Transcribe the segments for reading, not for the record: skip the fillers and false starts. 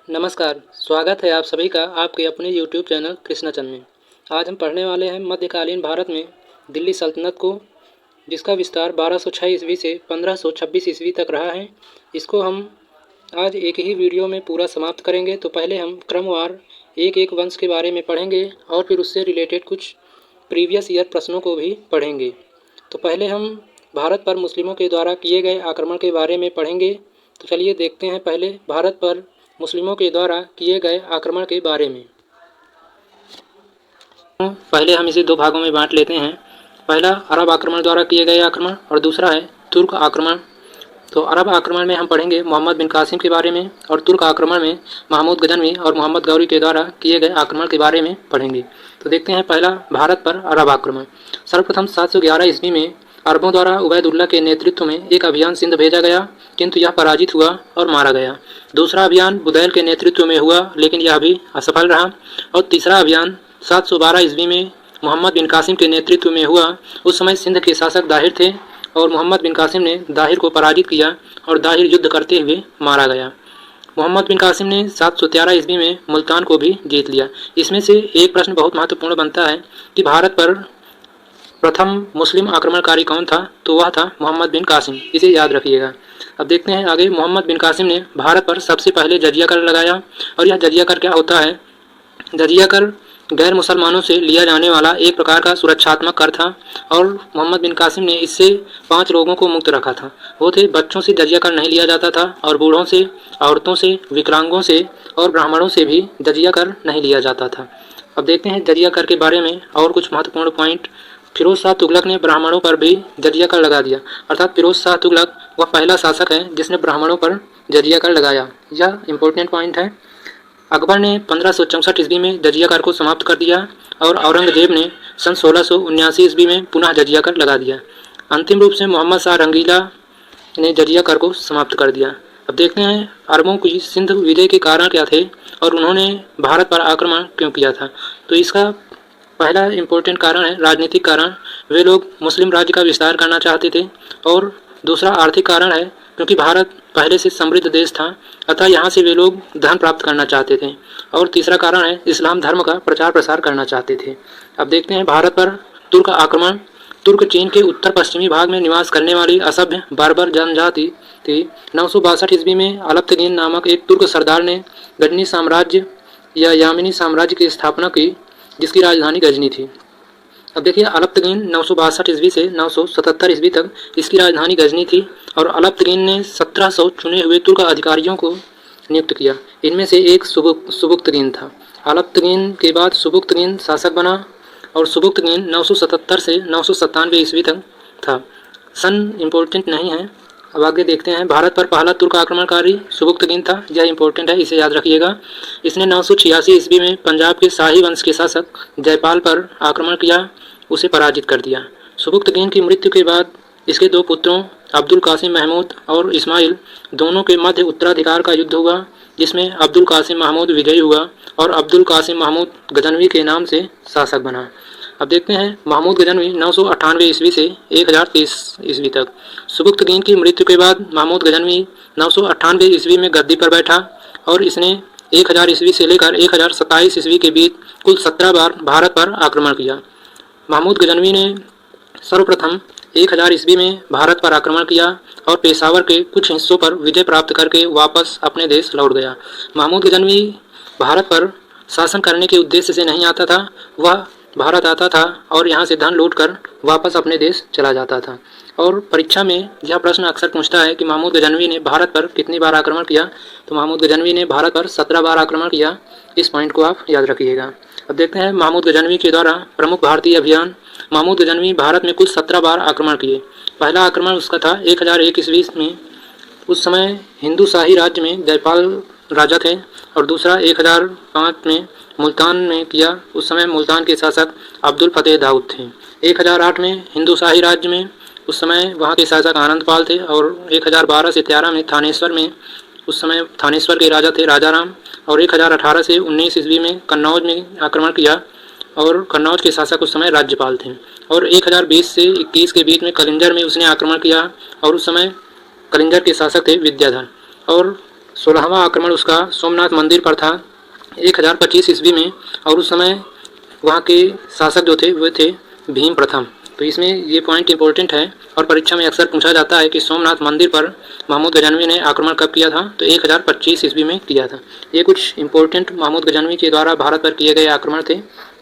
नमस्कार, स्वागत है आप सभी का आपके अपने YouTube चैनल कृष्णाचंद में। आज हम पढ़ने वाले हैं मध्यकालीन भारत में दिल्ली सल्तनत को, जिसका विस्तार 1206 ईस्वी से 1526 ईस्वी तक रहा है। इसको हम आज एक ही वीडियो में पूरा समाप्त करेंगे। तो पहले हम क्रमवार एक एक वंश के बारे में पढ़ेंगे और फिर उससे रिलेटेड कुछ प्रीवियस ईयर प्रश्नों को भी पढ़ेंगे। तो पहले हम भारत पर मुस्लिमों के द्वारा किए गए आक्रमण के बारे में पढ़ेंगे। तो चलिए देखते हैं पहले भारत पर मुस्लिमों के द्वारा किए गए आक्रमण के बारे में। पहले हम इसे दो भागों में बांट लेते हैं। पहला अरब आक्रमण द्वारा किए गए आक्रमण और दूसरा है तुर्क आक्रमण। तो अरब आक्रमण में हम पढ़ेंगे मोहम्मद बिन कासिम के बारे में और तुर्क आक्रमण में महमूद गजनवी और मोहम्मद गौरी के द्वारा किए गए आक्रमण के बारे में पढ़ेंगे। तो देखते हैं पहला भारत पर अरब आक्रमण। सर्वप्रथम 711 ईस्वी में अरबों द्वारा उबैदुल्ला के नेतृत्व में एक अभियान सिंध भेजा गया, किंतु यह पराजित हुआ और मारा गया। दूसरा अभियान बुदैल के नेतृत्व में हुआ, लेकिन यह भी असफल रहा। और तीसरा अभियान 712 ईस्वी में मोहम्मद बिन कासिम के नेतृत्व में हुआ। उस समय सिंध के शासक दाहिर थे और मोहम्मद बिन कासिम ने दाहिर को पराजित किया और दाहिर युद्ध करते हुए मारा गया। मोहम्मद बिन कासिम ने 713 ईस्वी में मुल्तान को भी जीत लिया। इसमें से एक प्रश्न बहुत महत्वपूर्ण बनता है कि भारत पर प्रथम मुस्लिम आक्रमणकारी कौन था? तो वह था मोहम्मद बिन कासिम। इसे याद रखिएगा। अब देखते हैं आगे। मोहम्मद बिन कासिम ने भारत पर सबसे पहले जजिया कर लगाया। और यह जजिया कर क्या होता है? जजिया कर गैर मुसलमानों से लिया जाने वाला एक प्रकार का सुरक्षात्मक कर था और मोहम्मद बिन कासिम ने इससे 5 लोगों को मुक्त रखा था। वो थे, बच्चों से जजिया कर नहीं लिया जाता था और बूढ़ों से, औरतों से, विकलांगों से और ब्राह्मणों से भी जजिया कर नहीं लिया जाता था। अब देखते हैं जजिया कर के बारे में और कुछ महत्वपूर्ण पॉइंट। फिरोज शाह तुगलक ने ब्राह्मणों पर भी जजिया कर लगा दिया। अर्थात फिरोज शाह तुगलक वह पहला शासक है जिसने ब्राह्मणों पर जजिया कर लगाया। यह इंपॉर्टेंट पॉइंट है। अकबर ने 1564 ईस्वी में जजिया कर को समाप्त कर दिया और औरंगजेब ने सन 1679 ईस्वी में पुनः जजिया कर लगा दिया। अंतिम रूप से मोहम्मद शाह रंगीला ने जजिया कर को समाप्त कर दिया। अब देखते हैं अरबों की सिंध विजय के कारण क्या थे और उन्होंने भारत पर आक्रमण क्यों किया था। तो इसका पहला इम्पोर्टेंट कारण है राजनीतिक कारण। वे लोग मुस्लिम राज्य का विस्तार करना चाहते थे। और दूसरा आर्थिक कारण है, क्योंकि भारत पहले से समृद्ध देश था, अतः यहाँ से वे लोग धन प्राप्त करना चाहते थे। और तीसरा कारण है इस्लाम धर्म का प्रचार प्रसार करना चाहते थे। अब देखते हैं भारत पर तुर्क आक्रमण। तुर्क चीन के उत्तर पश्चिमी भाग में निवास करने वाली असभ्य बार्बर जनजाति थी। 962 ईस्वी में अलप्तगीन नामक एक तुर्क सरदार ने गजनी साम्राज्य या यामिनी साम्राज्य की स्थापना की, जिसकी राजधानी गजनी थी। अब देखिए, अलप्तगीन 962 ईस्वी से 977 ईस्वी तक इसकी राजधानी गजनी थी और अलप्तगीन ने 1700 चुने हुए तुर्क अधिकारियों को नियुक्त किया। इनमें से एक सुबुक्तगीन था। अलप्तगीन के बाद सुबुक्तगीन शासक बना और सुबुक्तगीन 977 से 997 ईस्वी तक था। सन इम्पोर्टेंट नहीं है। अब आगे देखते हैं। भारत पर पहला तुर्क आक्रमणकारी सुबुक्तगीन था। यह इंपॉर्टेंट है, इसे याद रखिएगा। इसने 986 ईस्वी में पंजाब के शाही वंश के शासक जयपाल पर आक्रमण किया, उसे पराजित कर दिया। सुबुक्तगीन की मृत्यु के बाद इसके 2 पुत्रों अब्दुल कासिम महमूद और इस्माइल दोनों के मध्य उत्तराधिकार का युद्ध हुआ, जिसमें अब्दुल कासिम महमूद विजयी हुआ और अब्दुल कासिम महमूद गजनवी के नाम से शासक बना। अब देखते हैं महमूद गजनवी 998 ईस्वी से 1030 ईस्वी तक। सुबुक्तगीन की मृत्यु के बाद महमूद गजनवी 998 ईस्वी में गद्दी पर बैठा और इसने 1000 ईस्वी से लेकर 1027 ईस्वी के बीच कुल 17 बार भारत पर आक्रमण किया। महमूद गजनवी ने सर्वप्रथम 1000 ईस्वी में भारत पर आक्रमण किया और पेशावर के कुछ हिस्सों पर विजय प्राप्त करके वापस अपने देश लौट गया। महमूद गजनवी भारत पर शासन करने के उद्देश्य से नहीं आता था। वह भारत आता था और यहाँ से धन लूटकर वापस अपने देश चला जाता था। और परीक्षा में यह प्रश्न अक्सर पूछता है कि महमूद गजनवी ने भारत पर कितनी बार आक्रमण किया। तो महमूद गजनवी ने भारत पर 17 बार आक्रमण किया। इस पॉइंट को आप याद रखिएगा। अब देखते हैं महमूद गजनवी के द्वारा प्रमुख भारतीय अभियान। महमूद गजनवी भारत में कुल 17 बार आक्रमण किए। पहला आक्रमण उसका था 1001 ईस्वी में। उस समय हिंदू शाही राज्य में जयपाल राजा थे। और दूसरा 1005 में मुल्तान में किया। उस समय मुल्तान के शासक अब्दुल फतेह दाऊद थे। 1008 में हिंदू शाही राज्य में, उस समय वहाँ के शासक आनंदपाल थे। और 1012 से 13 में थानेश्वर में, उस समय थानेश्वर के राजा थे राजाराम। और 1018 से 19 ईस्वी में कन्नौज में आक्रमण किया और कन्नौज के शासक उस समय राज्यपाल थे। और 1020 से 21 के बीच में कलिंजर में उसने आक्रमण किया और उस समय कलिंजर के शासक थे विद्याधर। और 16वां आक्रमण उसका सोमनाथ मंदिर पर था 1025 ईस्वी में, और उस समय वहाँ के शासक जो थे वे थे भीम प्रथम। तो इसमें ये पॉइंट इंपॉर्टेंट है और परीक्षा में अक्सर पूछा जाता है कि सोमनाथ मंदिर पर महमूद गजनवी ने आक्रमण कब किया था, तो 1025 ईस्वी में किया था। ये कुछ इंपॉर्टेंट महमूद गजनवी के द्वारा भारत पर किए गए आक्रमण थे।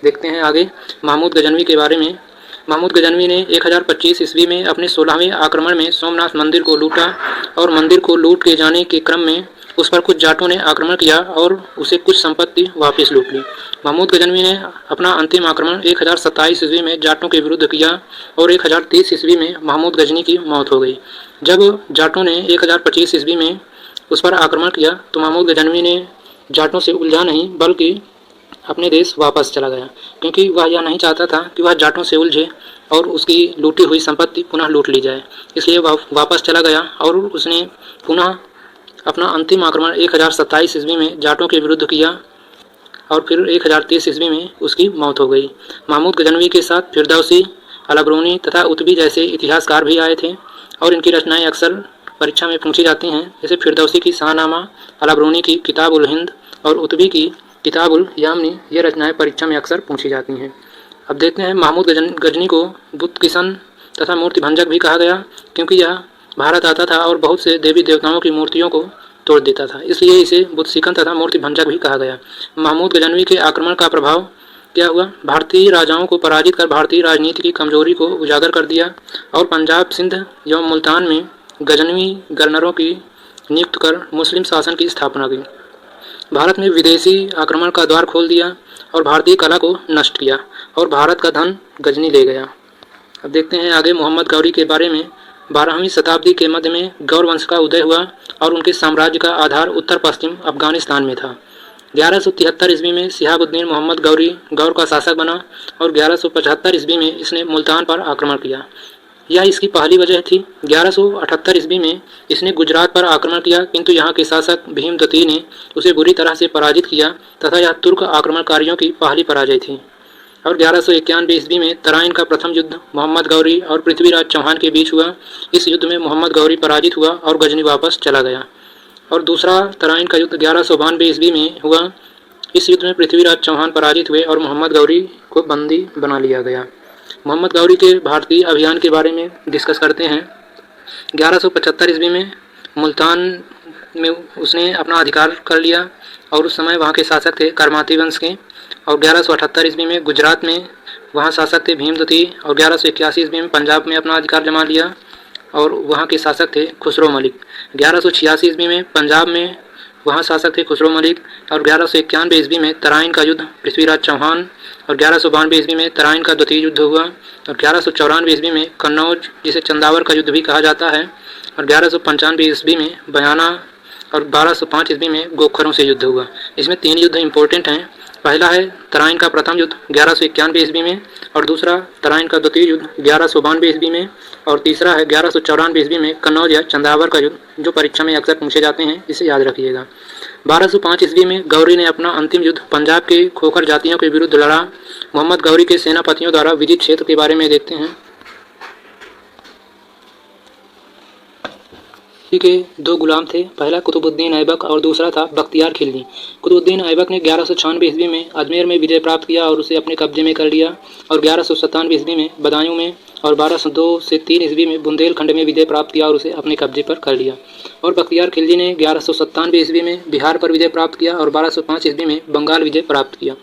देखते हैं आगे महमूद गजनवी के बारे में। महमूद गजनवी ने 1025 ईस्वी में अपने 16वें आक्रमण में सोमनाथ मंदिर को लूटा और मंदिर को लूट के जाने के क्रम में उस पर कुछ जाटों ने आक्रमण किया और उसे कुछ संपत्ति वापस लूट ली। महमूद गजनवी ने अपना अंतिम आक्रमण 1027 ईस्वी में जाटों के विरुद्ध किया और 1030 ईस्वी में महमूद गजनी की मौत हो गई। जब जाटों ने 1025 ईस्वी में उस पर आक्रमण किया तो महमूद गजनवी ने जाटों से उलझा नहीं बल्कि अपने देश वापस चला गया, क्योंकि वह यह नहीं चाहता था कि वह जाटों से उलझे और उसकी लूटी हुई संपत्ति पुनः लूट ली जाए। इसलिए वह वापस चला गया और उसने पुनः अपना अंतिम आक्रमण 1027 ईस्वी में जाटों के विरुद्ध किया और फिर 1030 ईस्वी में उसकी मौत हो गई। महमूद गजनवी के साथ फिरदौसी, अलबरूनी तथा उतबी जैसे इतिहासकार भी आए थे और इनकी रचनाएं अक्सर परीक्षा में पूछी जाती हैं। जैसे फिरदौसी की शाहनामा, अलबरूनी की किताब उल हिंद और उतबी की किताब उल यामनी, ये रचनाएं परीक्षा में अक्सर पूछी जाती हैं। अब देखते हैं महमूद गजनी को बुत किशन तथा मूर्ति भंजक भी कहा गया, क्योंकि यह भारत आता था और बहुत से देवी देवताओं की मूर्तियों को तोड़ देता था, इसलिए इसे बुत सिकन तथा मूर्ति भंजक भी कहा गया। महमूद गजनवी के आक्रमण का प्रभाव क्या हुआ? भारतीय राजाओं को पराजित कर भारतीय राजनीति की कमजोरी को उजागर कर दिया और पंजाब, सिंध एवं मुल्तान में गजनवी गवर्नरों की नियुक्त कर मुस्लिम शासन की स्थापना की। भारत में विदेशी आक्रमण का द्वार खोल दिया और भारतीय कला को नष्ट किया और भारत का धन गजनी ले गया। अब देखते हैं आगे मोहम्मद गौरी के बारे में। 12वीं शताब्दी के मध्य में गौर वंश का उदय हुआ और उनके साम्राज्य का आधार उत्तर पश्चिम अफगानिस्तान में था। 1173 ईस्वी में शिहाबुद्दीन मोहम्मद गौरी गौर का शासक बना और 1175 ईस्वी में इसने मुल्तान पर आक्रमण किया। यह इसकी पहली वजह थी। 1178 ईस्वी में इसने गुजरात पर आक्रमण किया, किंतु यहाँ के शासक भीमदती ने उसे बुरी तरह से पराजित किया तथा यह तुर्क आक्रमणकारियों की पहली पराजय थी। और 1191 ईस्वी में तराइन का प्रथम युद्ध मोहम्मद गौरी और पृथ्वीराज चौहान के बीच हुआ। इस युद्ध में मोहम्मद गौरी पराजित हुआ और गजनी वापस चला गया। और दूसरा तराइन का युद्ध 1192 ईस्वी में हुआ। इस युद्ध में पृथ्वीराज चौहान पराजित हुए और मोहम्मद गौरी को बंदी बना लिया गया। मोहम्मद गौरी के भारतीय अभियान के बारे में डिस्कस करते हैं। 1175 ईस्वी में मुल्तान में उसने अपना अधिकार कर लिया और उस समय वहाँ के शासक थे करमाती वंश के। और 1178 ईस्वी में गुजरात में वहाँ शासक थे भीमदती और 1181 ईस्वी में पंजाब में अपना अधिकार जमा लिया और वहाँ के शासक थे खुसरो मलिक। 1186 ईस्वी में पंजाब में वहाँ शासक थे खुसरो मलिक और 1191 ईस्वी में तराइन का युद्ध पृथ्वीराज चौहान और 1192 ईस्वी में तराइन का द्वितीय युद्ध हुआ और 1194 ईस्वी में कन्नौज, जिसे चंदावर का युद्ध भी कहा जाता है, और 1195 ईस्वी में बयाना और 1205 ईस्वी में गोखरों से युद्ध हुआ। इसमें 3 युद्ध इंपॉर्टेंट हैं। पहला है तराइन का प्रथम युद्ध 1191 ईस्वी में और दूसरा तराइन का द्वितीय युद्ध 1192 ईस्वी में और तीसरा है 1194 ईस्वी में कन्नौज या चंदावर का युद्ध, जो परीक्षा में अक्सर पूछे जाते हैं, इसे याद रखिएगा। 1205 ईस्वी में गौरी ने अपना अंतिम युद्ध पंजाब के खोखर जातियों के विरुद्ध लड़ा। मोहम्मद गौरी के सेनापतियों द्वारा विजित क्षेत्र के बारे में देखते हैं। के 2 गुलाम थे, पहला कुतुबुद्दीन ऐबक और दूसरा था बख्तियार खिलजी। कुतुबुद्दीन ऐबक ने 1196 ईस्वी में अजमेर में विजय प्राप्त किया और उसे अपने कब्जे में कर लिया और 1197 ईस्वी में बदायूं में और 1202 से 3 ईस्वी में बुंदेलखंड में विजय प्राप्त किया और उसे अपने कब्जे पर कर लिया। और बख्तियार खिलजी ने 1197 ईस्वी में बिहार पर विजय प्राप्त किया और 1205 ईस्वी में बंगाल विजय प्राप्त किया।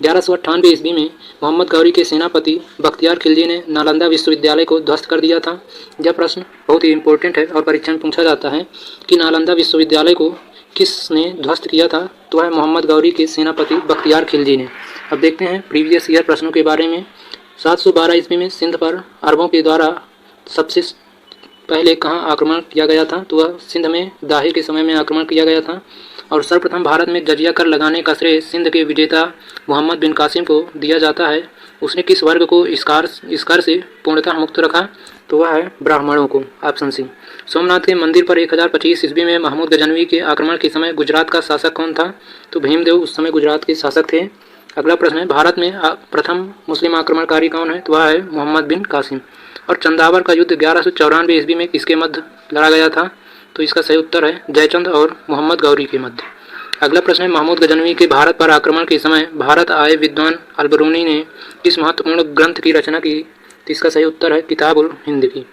1198 ईस्वी में मोहम्मद गौरी के सेनापति बख्तियार खिलजी ने नालंदा विश्वविद्यालय को ध्वस्त कर दिया था। यह प्रश्न बहुत ही इंपॉर्टेंट है और परीक्षा में पूछा जाता है कि नालंदा विश्वविद्यालय को किसने ध्वस्त किया था, तो वह मोहम्मद गौरी के सेनापति बख्तियार खिलजी ने। अब देखते हैं प्रीवियस ईयर प्रश्नों के बारे में। 712 ईस्वी में सिंध पर अरबों के द्वारा सबसे पहले कहाँ आक्रमण किया गया था, तो वह सिंध में दाहिर के समय में आक्रमण किया गया था। और सर्वप्रथम भारत में जजिया कर लगाने का श्रेय सिंध के विजेता मोहम्मद बिन कासिम को दिया जाता है। उसने किस वर्ग को इस कर से पूर्णतः मुक्त रखा, तो वह है ब्राह्मणों को, ऑप्शन सी। सोमनाथ के मंदिर पर 1025 ईस्वी में महमूद गजनवी के आक्रमण के समय गुजरात का शासक कौन था, तो भीमदेव उस समय गुजरात के शासक थे। अगला प्रश्न है भारत में प्रथम मुस्लिम आक्रमणकारी कौन है, तो वह है मोहम्मद बिन कासिम। और चंदावर का युद्ध 1194 ईस्वी में किसके मध्य लड़ा गया था, तो इसका सही उत्तर है जयचंद और मोहम्मद गौरी के मध्य। अगला प्रश्न है, महमूद गजनवी के भारत पर आक्रमण के समय भारत आए विद्वान अलबरूनी ने किस महत्वपूर्ण ग्रंथ की रचना की? तो इसका सही उत्तर है किताब उल हिंद की।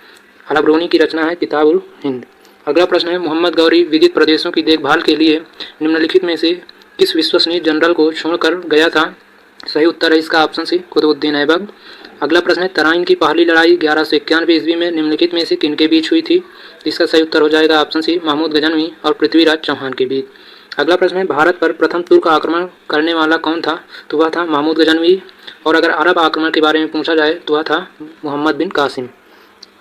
अलबरूनी की रचना है किताब उल हिंद। अगला प्रश्न है, मोहम्मद गौरी विदित प्रदेशों की देखभाल के लिए निम्नलिखित में से किस विश्वसनीय जनरल को छोड़कर गया था? सही उत्तर है इसका ऑप्शन सी कुतुबुद्दीन ऐबक। अगला प्रश्न है, तराइन की पहली लड़ाई 1191 ईस्वी में निम्नलिखित में से किनके बीच हुई थी? इसका सही उत्तर हो जाएगा ऑप्शन सी महमूद गजनवी और पृथ्वीराज चौहान के बीच। अगला प्रश्न है, भारत पर प्रथम तुर्क आक्रमण करने वाला कौन था? तो वह था महमूद गजनवी। और अगर अरब आक्रमण के बारे में पूछा जाए तो वह था मोहम्मद बिन कासिम।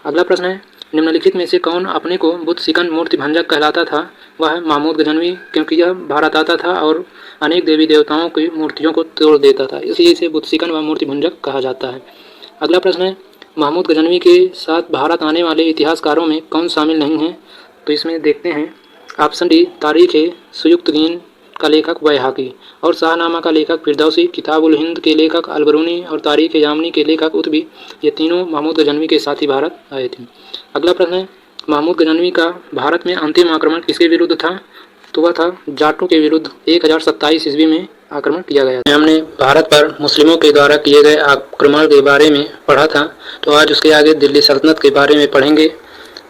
अगला प्रश्न है, निम्नलिखित में से कौन अपने को बुद्ध सिकन मूर्ति भंजक कहलाता था? वह है महमूद गजनवी, क्योंकि यह भारत आता था और अनेक देवी देवताओं की मूर्तियों को तोड़ देता था, इसलिए इसे बुद्ध सिकन व मूर्ति भंजक कहा जाता है। अगला प्रश्न है, महमूद गजनवी के साथ भारत आने वाले इतिहासकारों में कौन शामिल नहीं है? तो इसमें देखते हैं ऑप्शन डी तारीख सुयुक्तगीन का लेखक बैहाकी और शाहनामा का लेखक फिरदौसी, किताब उल हिंद के लेखक अलबरूनी और तारीख यामनी के लेखक उतबी, ये तीनों महमूद गजनवी के साथ ही भारत आए थे। अगला प्रश्न है, महमूद गजनवी का भारत में अंतिम आक्रमण किसके विरुद्ध था? तो वह था जाटों के विरुद्ध 1027 ईस्वी में आक्रमण किया गया। हमने भारत पर मुस्लिमों के द्वारा किए गए आक्रमण के बारे में पढ़ा था, तो आज उसके आगे दिल्ली सल्तनत के बारे में पढ़ेंगे।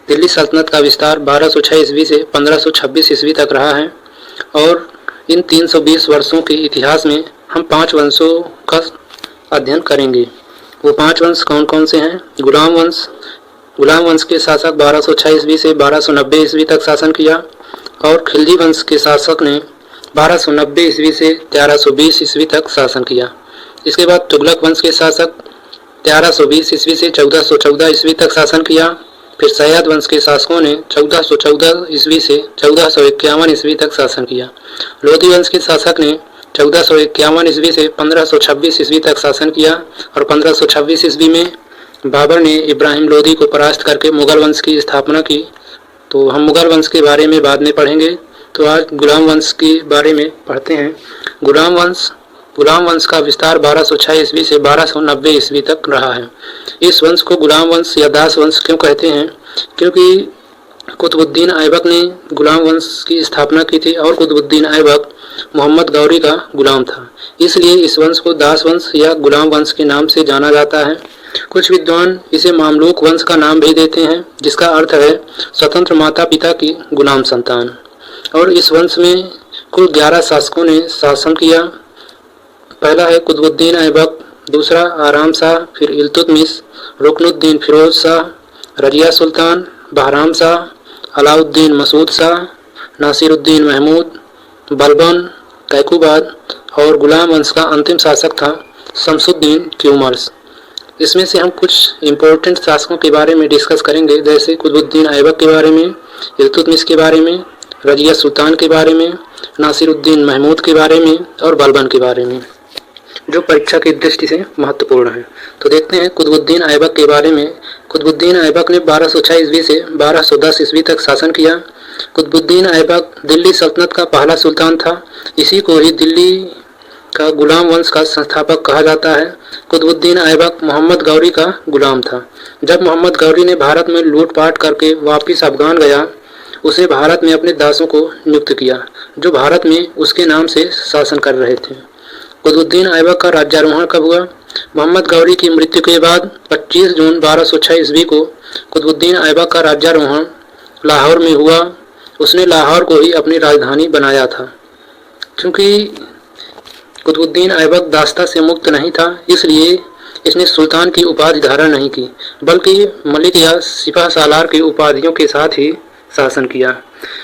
दिल्ली सल्तनत का विस्तार 1206 ईस्वी से 1526 ईस्वी तक रहा है और इन 320 वर्षों के इतिहास में हम 5 वंशों का अध्ययन करेंगे। वो 5 वंश कौन कौन से हैं? गुलाम वंश। गुलाम वंश के शासक 1206 ईस्वी से 1290 ईस्वी तक शासन किया और खिलजी वंश के शासक ने 1290 ईस्वी से 1320 ईस्वी तक शासन किया। इसके बाद तुगलक वंश के शासक 1320 ईस्वी से 1414 ईस्वी तक शासन किया। फिर सयाद वंश के शासकों ने 1414 ईस्वी से 1451 ईस्वी तक शासन किया। लोधी वंश के शासक ने 1451 ईस्वी से 1526 ईस्वी तक शासन किया और 1526 ईस्वी में बाबर ने इब्राहिम लोधी को परास्त करके मुगल वंश की स्थापना की। तो हम मुगल वंश के बारे में बाद में पढ़ेंगे, तो आज गुलाम वंश के बारे में पढ़ते हैं। गुलाम वंश का विस्तार 1206 ईस्वी से 1290 ईस्वी तक रहा है। इस वंश को गुलाम वंश या दास वंश क्यों कहते हैं? क्योंकि कुतुबुद्दीन ऐबक ने गुलाम वंश की स्थापना की थी और कुतुबुद्दीन ऐबक मोहम्मद गौरी का गुलाम था, इसलिए इस वंश को दास वंश या गुलाम वंश के नाम से जाना जाता है। कुछ विद्वान इसे मामलूक वंश का नाम भी देते हैं, जिसका अर्थ है स्वतंत्र माता पिता की गुलाम संतान। और इस वंश में कुल 11 शासकों ने शासन किया। पहला है कुतुबुद्दीन ऐबक, दूसरा आराम शाह, फिर इल्तुतमिश, रुकनुद्दीन फिरोज शाह, रजिया सुल्तान, बहराम शाह, अलाउद्दीन मसूद शाह, नासिरुद्दीन महमूद, बलबन, कैकुबाद और गुलाम वंश का अंतिम शासक था शमसुद्दीन क्यूमर्स। इसमें से हम कुछ इम्पोर्टेंट शासकों के बारे में डिस्कस करेंगे, जैसे कुतुबुद्दीन ऐबक के बारे में, इल्तुतमिश के बारे में, रजिया सुल्तान के बारे में, नासिरुद्दीन महमूद के बारे में और बलबन के बारे में, जो परीक्षा की दृष्टि से महत्वपूर्ण है। तो देखते हैं कुतुबुद्दीन ऐबक के बारे में। कुतुबुद्दीन ऐबक ने 1206 ईस्वी से 1210 ईस्वी तक शासन किया। कुतुबुद्दीन ऐबक दिल्ली सल्तनत का पहला सुल्तान था। इसी को ही दिल्ली का गुलाम वंश का संस्थापक कहा जाता है। कुतुबुद्दीन ऐबक मोहम्मद गौरी का गुलाम था। जब मोहम्मद गौरी ने भारत में लूटपाट करके वापिस अफगान गया, उसे भारत में अपने दासों को नियुक्त किया, जो भारत में उसके नाम से शासन कर रहे थे। कुतुबुद्दीन ऐबक का राज्यारोहण कब हुआ? मोहम्मद गौरी की मृत्यु के बाद 25 जून 1206 ईस्वी को कुतुबुद्दीन ऐबक का राज्यारोहण लाहौर में हुआ। उसने लाहौर को ही अपनी राजधानी बनाया था। क्योंकि कुतुबुद्दीन ऐबक दास्ता से मुक्त नहीं था, इसलिए इसने सुल्तान की उपाधि धारण नहीं की, बल्कि मलिक या सिपह सालार की उपाधियों के साथ ही शासन किया।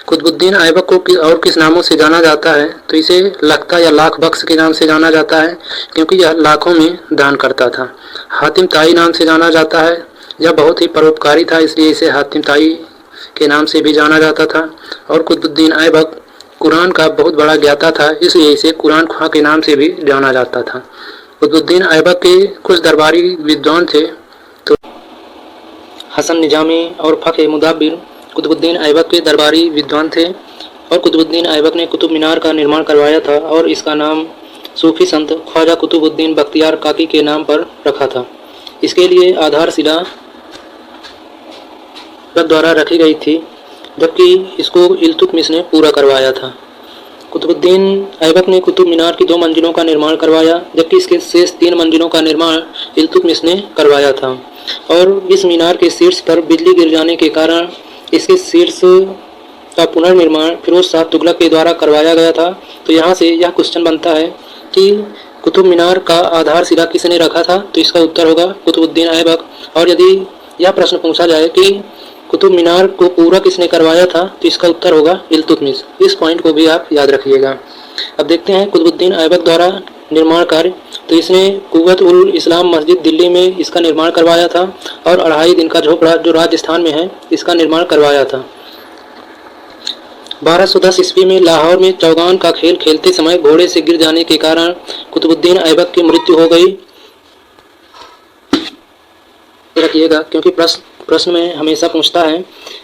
कुतुबुद्दीन ऐबक को और किस नामों से जाना जाता है? तो इसे लखता या लाख बख्श के नाम से जाना जाता है, क्योंकि यह लाखों में दान करता था। हातिम ताई नाम से जाना जाता है। यह बहुत ही परोपकारी था, इसलिए इसे हातिम ताई के नाम से भी जाना जाता था। और कुतुबुद्दीन ऐबक कुरान का बहुत बड़ा ज्ञाता था, इसलिए इसे कुरान ख्वां के नाम से भी जाना जाता था। कुतुबुद्दीन ऐबक के कुछ दरबारी विद्वान थे, तो हसन निजामी और फ़ख्र मुदब्बिर कुतुबुद्दीन ऐबक के दरबारी विद्वान थे। और कुतुबुद्दीन ऐबक ने कुतुब मीनार का निर्माण करवाया था और इसका नाम सूफी संत ख्वाजा कुतुबुद्दीन बख्तियार काकी के नाम पर रखा था। इसके लिए आधारशिला द्वारा रखी गई थी। जबकि इसको इल्तुतमिश ने पूरा करवाया था। कुतुबुद्दीन ऐबक ने कुतुब मीनार की 2 मंजिलों का निर्माण करवाया, जबकि इसके शेष 3 मंजिलों का निर्माण इल्तुतमिश ने करवाया था। और इस मीनार के शीर्ष पर बिजली गिर जाने के कारण इसके शीर्ष का पुनर्निर्माण फिरोज शाह तुगलक के द्वारा करवाया गया था। तो यहाँ से यह क्वेश्चन बनता है कि कुतुब मीनार का आधारशिला किसने रखा था, तो इसका उत्तर होगा कुतुबुद्दीन ऐबक। और यदि यह प्रश्न पूछा जाए कि कुतुब मीनार को पूरा किसने करवाया था, तो इसका उत्तर होगा इल्तुतमिश। इस पॉइंट को भी आप याद रखिएगा। अब देखते हैं कुतुबुद्दीन ऐबक द्वारा निर्माण कार्य। तो इसने कुव्वत उल इस्लाम मस्जिद दिल्ली में इसका निर्माण करवाया था और 2.5 दिन का झोपड़ा जो राजस्थान में है इसका निर्माण करवाया था। 1210 ईस्वी में लाहौर में चौगान का खेल खेलते समय घोड़े से गिर जाने के कारण कुतुबुद्दीन ऐबक की मृत्यु हो गई। रखिएगा, क्योंकि प्रश्न में हमेशा पूछता है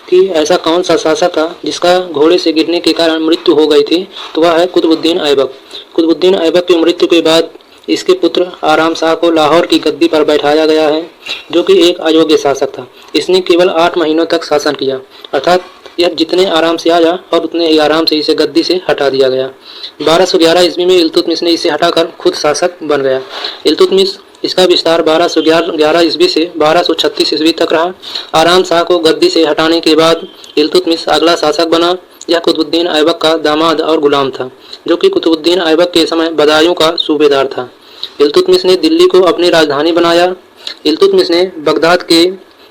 कि ऐसा कौन सा शासक था जिसका घोड़े से गिरने के कारण मृत्यु हो गई थी, तो वह है कुतुबुद्दीन ऐबक। कुतुबुद्दीन ऐबक की मृत्यु के बाद इसके पुत्र आराम शाह को लाहौर की गद्दी पर बैठाया गया है, जो कि एक अयोग्य शासक था। इसने केवल 8 महीनों तक शासन किया, अर्थात यह जितने आराम से आया और उतने ही आराम से इसे गद्दी से हटा दिया गया। 1211 ईस्वी में इल्तुतमिश ने इसे हटाकर खुद शासक बन गया। इल्तुतमिश इसका विस्तार 1211 ईस्वी से 1236 ईस्वी तक रहा। आराम शाह को गद्दी से हटाने के बाद इल्तुतमिश अगला शासक बना। यह कुतुबुद्दीन ऐबक का दामाद और गुलाम था, जो कि कुतुबुद्दीन ऐबक के समय बदायूं का सूबेदार था। इल्तुतमिश ने दिल्ली को अपनी राजधानी बनाया। इल्तुतमिश ने बगदाद के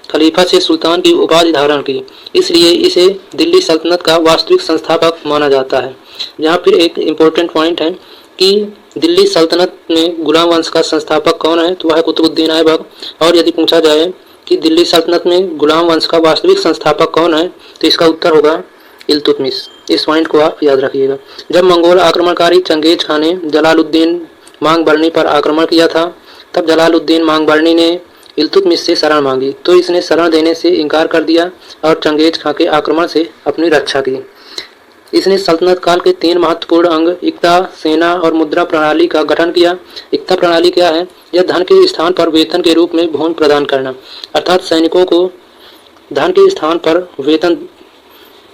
खलीफा से सुल्तान की उपाधि धारण की, इसलिए इसे दिल्ली सल्तनत का वास्तविक संस्थापक माना जाता है। यहाँ फिर एक इम्पोर्टेंट पॉइंट है कि दिल्ली सल्तनत में गुलाम वंश का संस्थापक कौन है, तो वह है कुतुबुद्दीन ऐबक। और यदि पूछा जाए कि दिल्ली सल्तनत में गुलाम वंश का वास्तविक संस्थापक कौन है, तो इसका उत्तर होगा इल्तुतमिश। इस पॉइंट को आप याद रखिएगा। जब मंगोल आक्रमणकारी चंगेज खान ने जलालुद्दीन मांगबरनी पर आक्रमण किया था, तब जलालुद्दीन मांगबरनी ने इल्तुतमिश से शरण मांगी, तो इसने शरण देने से इनकार कर दिया और चंगेज खां के आक्रमण से अपनी रक्षा की। इसने सल्तनत काल के 3 महत्वपूर्ण अंग इक्ता, सेना और मुद्रा प्रणाली का गठन किया। इक्ता प्रणाली क्या है? यह धन के स्थान पर वेतन के रूप में भूमि प्रदान करना, अर्थात सैनिकों को धन के स्थान पर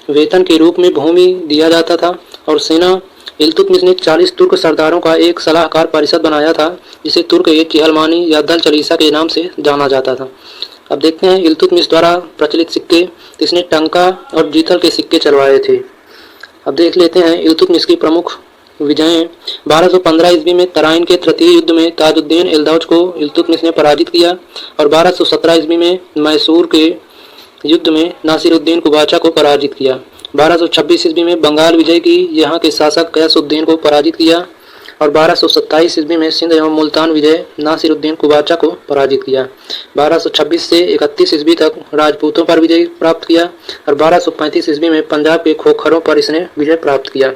वेतन के रूप में भूमि दिया जाता था। और सेना, इल्तुतमिश ने 40 तुर्क सरदारों का एक सलाहकार परिषद बनाया था, जिसे तुर्क ए चिहलमानी या दल चलीसा के नाम से जाना जाता था। अब देखते हैं इल्तुतमिश द्वारा प्रचलित सिक्के। इसने टंका और जीतल के सिक्के चलवाए थे। अब देख लेते हैं इल्तुतमिश की प्रमुख विजयें। 1215 ईस्वी में तराइन के तृतीय युद्ध में ताजुद्दीन एल्दौज को इल्तुतमिश ने पराजित किया और 1217 ईस्वी में मैसूर के युद्ध में नासिरुद्दीन कुबाचा को पराजित किया। 1226 ईस्वी में बंगाल विजय की यहाँ के शासक गयासुद्दीन को पराजित किया और 1227 ईस्वी में सिंध एवं मुल्तान विजय नासिरुद्दीन कुबाचा को पराजित किया। 1226 से 31 ईस्वी तक राजपूतों पर विजय प्राप्त किया और 1235 ईस्वी में पंजाब के खोखरों पर इसने विजय प्राप्त किया।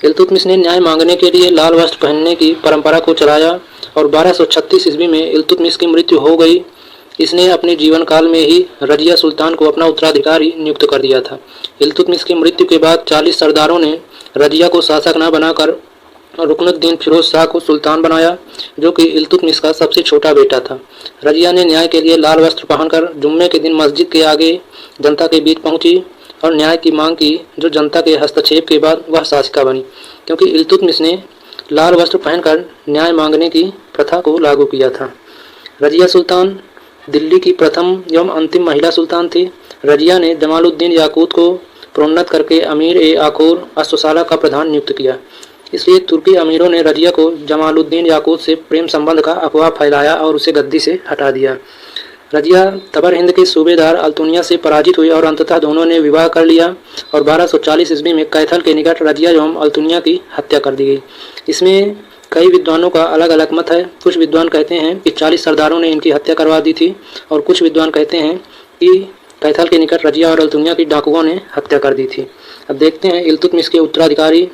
इल्तुतमिश ने न्याय मांगने के लिए लाल वस्त्र पहनने की परंपरा को चलाया और 1236 ईस्वी में इल्तुतमिश की मृत्यु हो गई। इसने अपने जीवन काल में ही रजिया सुल्तान को अपना उत्तराधिकारी नियुक्त कर दिया था। इल्तुतमिश की मृत्यु के बाद 40 सरदारों ने रजिया को शासक न बनाकर रुकनुद्दीन फिरोज शाह को सुल्तान बनाया, जो कि इल्तुतमिश का सबसे छोटा बेटा था। रजिया ने न्याय के लिए लाल वस्त्र पहनकर जुम्मे के दिन मस्जिद के आगे जनता के बीच पहुंची और न्याय की मांग की, जो जनता के हस्तक्षेप के बाद वह शासिका बनी, क्योंकि इल्तुतमिश ने लाल वस्त्र पहनकर न्याय मांगने की प्रथा को लागू किया था। रजिया सुल्तान दिल्ली की प्रथम एवं अंतिम महिला सुल्तान थी। रजिया ने जमालुद्दीन याकूत को प्रोन्नत करके अमीर ए आकोर अश्वशाला का प्रधान नियुक्त किया। इसलिए तुर्की अमीरों ने रजिया को जमालुद्दीन याकूत से प्रेम संबंध का अफवाह फैलाया और उसे गद्दी से हटा दिया। रजिया तबर हिंद के सूबेदार अल्तुनिया से पराजित हुई और अंततः दोनों ने विवाह कर लिया और 1240 ईस्वी में कैथल के निकट रजिया एवं अल्तुनिया की हत्या कर दी गई। इसमें कई विद्वानों का अलग अलग मत है। कुछ विद्वान कहते हैं कि 40 सरदारों ने इनकी हत्या करवा दी थी और कुछ विद्वान कहते हैं कि कैथल के निकट रजिया और अल्तुनिया की डाकुओं ने हत्या कर दी थी। अब देखते हैं इल्तुतमिश के उत्तराधिकारी।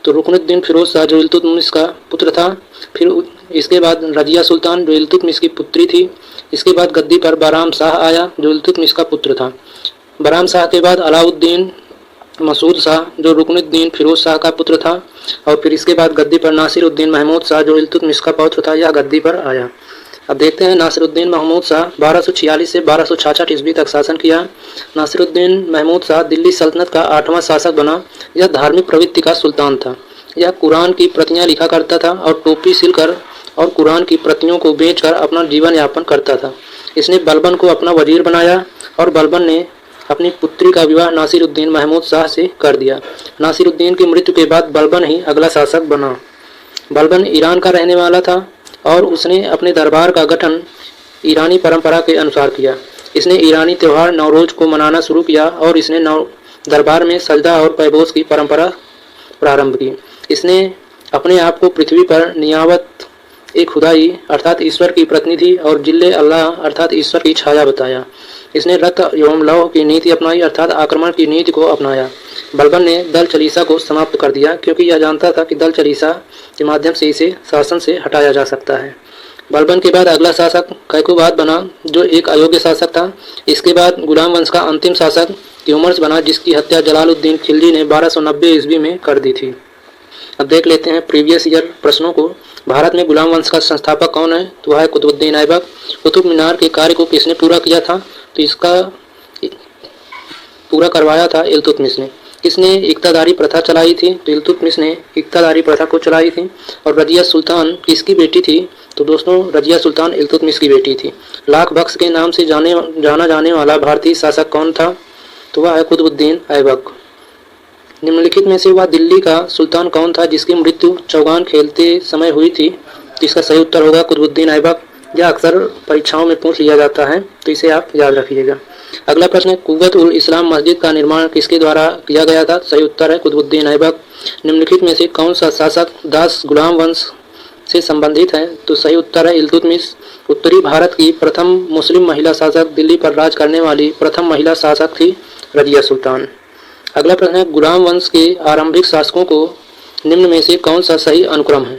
तो रुकनुद्दीन फिरोज शाह जो इल्तुतमिश का पुत्र था, फिर इसके बाद रजिया सुल्तान जो इल्तुतमिश की पुत्री थी। इसके बाद गद्दी पर बहराम शाह आया जो इल्तुतमिश का पुत्र था। बहराम शाह के बाद अलाउद्दीन मसूद शाह जो रुकनुद्दीन फिरोज शाह का पुत्र था और फिर इसके बाद गद्दी पर नासिरुद्दीन महमूद शाह जो इल्तुतमिश का पौत्र था, यह गद्दी पर आया। अब देखते हैं नासिरुद्दीन महमूद शाह 1246 से 1266 ईस्वी तक शासन किया। नासिरुद्दीन महमूद शाह दिल्ली सल्तनत का 8वां शासक बना। यह धार्मिक प्रवृत्ति का सुल्तान था। यह कुरान की प्रतियां लिखा करता था और टोपी सिलकर और कुरान की प्रतियों को बेचकर अपना जीवन यापन करता था। इसने बलबन को अपना वजीर बनाया और बलबन ने अपनी पुत्री का विवाह नासिरुद्दीन महमूद शाह से कर दिया। नासिरुद्दीन की मृत्यु के बाद बलबन ही अगला शासक बना। बलबन ईरान का रहने वाला था और उसने अपने दरबार का गठन ईरानी परंपरा के अनुसार किया। इसने ईरानी त्यौहार नवरोज को मनाना शुरू किया और इसने दरबार में सजदा और पैबोस की परंपरा प्रारंभ की। इसने अपने आप को पृथ्वी पर नियावत एक खुदाई अर्थात ईश्वर की प्रतिनिधि और जिल्ले अल्लाह अर्थात ईश्वर की छाया बताया। इसने रक्त एवं लौह की नीति अपनाई अर्थात आक्रमण की नीति को अपनाया। बलबन ने दल चलीसा को समाप्त कर दिया क्योंकि यह जानता था कि दल चलीसा के माध्यम से इसे शासन से हटाया जा सकता है। बलबन के बाद अगला शासक कैकुबाद बना जो एक अयोग्य शासक था। इसके बाद गुलाम वंश का अंतिम शासक क्यूमर्स बना जिसकी हत्या जलालुद्दीन खिलजी ने 1290 ईस्वी में कर दी थी। अब देख लेते हैं प्रीवियस ईयर प्रश्नों को। भारत में गुलाम वंश का संस्थापक कौन है? तो वह है कुतुबुद्दीन ऐबक। कुतुब मीनार के कार्य को किसने पूरा किया था? तो इसका पूरा करवाया था इल्तुतमिश ने। किसने इक्तादारी प्रथा चलाई थी? तो इल्तुतमिश ने इक्तादारी प्रथा को चलाई थी। और रजिया सुल्तान किसकी बेटी थी? तो दोस्तों रजिया सुल्तान इल्तुतमिश की बेटी थी। लाख बख्श के नाम से जाना जाने वाला भारतीय शासक कौन था? तो वह है कुतुबुद्दीन ऐबक। निम्नलिखित में से वह दिल्ली का सुल्तान कौन था जिसकी मृत्यु चौगान खेलते समय हुई थी? तो इसका सही उत्तर होगा कुतुबुद्दीन ऐबक। यह अक्सर परीक्षाओं में पूछ लिया जाता है तो इसे आप याद रखिएगा। अगला प्रश्न है कुव्वत उल इस्लाम मस्जिद का निर्माण किसके द्वारा किया गया था? सही उत्तर है कुतुबुद्दीन ऐबक। निम्नलिखित में से कौन सा शासक दास गुलाम वंश से संबंधित है? तो सही उत्तर है इल्तुतमिश। उत्तरी भारत की प्रथम मुस्लिम महिला शासक, दिल्ली पर राज करने वाली प्रथम महिला शासक थी रजिया सुल्तान। अगला प्रश्न है गुलाम वंश के आरंभिक शासकों को निम्न में से कौन सा सही अनुक्रम है?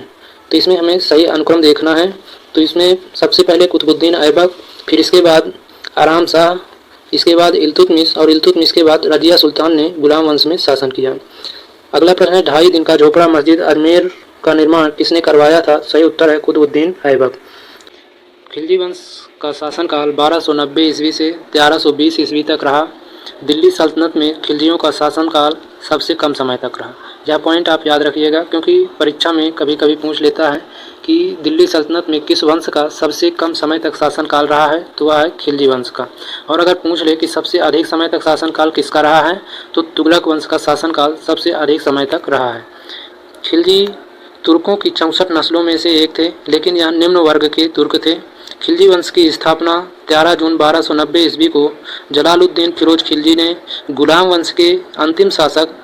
तो इसमें हमें सही अनुक्रम देखना है। तो इसमें सबसे पहले कुतुबुद्दीन ऐबक, फिर इसके बाद आराम शाह, इसके बाद इल्तुतमिश और इल्तुतमिश के बाद रजिया सुल्तान ने गुलाम वंश में शासन किया। अगला प्रश्न है 2.5 दिन का झोपड़ा मस्जिद अजमेर का निर्माण किसने करवाया था? सही उत्तर है कुतुबुद्दीन ऐबक। खिलजी वंश का शासनकाल 1290 ईस्वी से 1320 ईस्वी तक रहा। दिल्ली सल्तनत में खिलजियों का शासनकाल सबसे कम समय तक रहा। यह पॉइंट आप याद रखिएगा क्योंकि परीक्षा में कभी कभी पूछ लेता है कि दिल्ली सल्तनत में किस वंश का सबसे कम समय तक शासनकाल रहा है? तो वह है खिलजी वंश का। और अगर पूछ ले कि सबसे अधिक समय तक शासनकाल किसका रहा है? तो तुगलक वंश का शासनकाल सबसे अधिक समय तक रहा है। खिलजी तुर्कों की 64 नस्लों में से एक थे लेकिन यह निम्न वर्ग के तुर्क थे। खिलजी वंश की स्थापना 13 जून 1290 ईस्वी को जलालुद्दीन फिरोज खिलजी ने गुलाम वंश के अंतिम शासक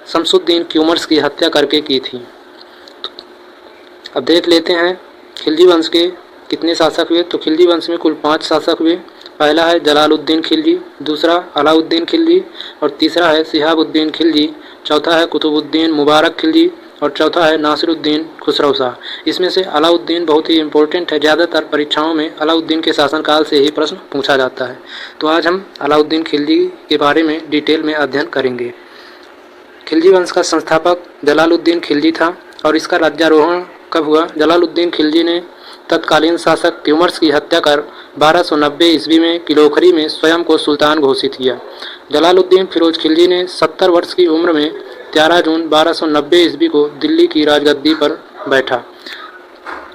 शमसुद्दीन क्यूमर्स की हत्या करके की थी। अब देख लेते हैं खिलजी वंश के कितने शासक हुए। तो खिलजी वंश में कुल 5 शासक हुए। पहला है जलालुद्दीन खिलजी, दूसरा अलाउद्दीन खिलजी और तीसरा है शिहाबुद्दीन खिलजी, चौथा है कुतुबुद्दीन मुबारक खिलजी और चौथा है नासिरुद्दीन खुसरो शाह। इसमें से अलाउद्दीन बहुत ही इंपॉर्टेंट है। ज़्यादातर परीक्षाओं में अलाउद्दीन के शासनकाल से ही प्रश्न पूछा जाता है। तो आज हम अलाउद्दीन खिलजी के बारे में डिटेल में अध्ययन करेंगे। खिलजी वंश का संस्थापक जलालुद्दीन खिलजी था और इसका राज्यारोहण कब हुआ? जलालुद्दीन खिलजी ने तत्कालीन शासक क्यूमर्स की हत्या कर 1290 ईस्वी में किलोखरी में स्वयं को सुल्तान घोषित किया। जलालुद्दीन फिरोज खिलजी ने 70 वर्ष की उम्र में 13 जून 1290 ईस्वी को दिल्ली की राजगद्दी पर बैठा।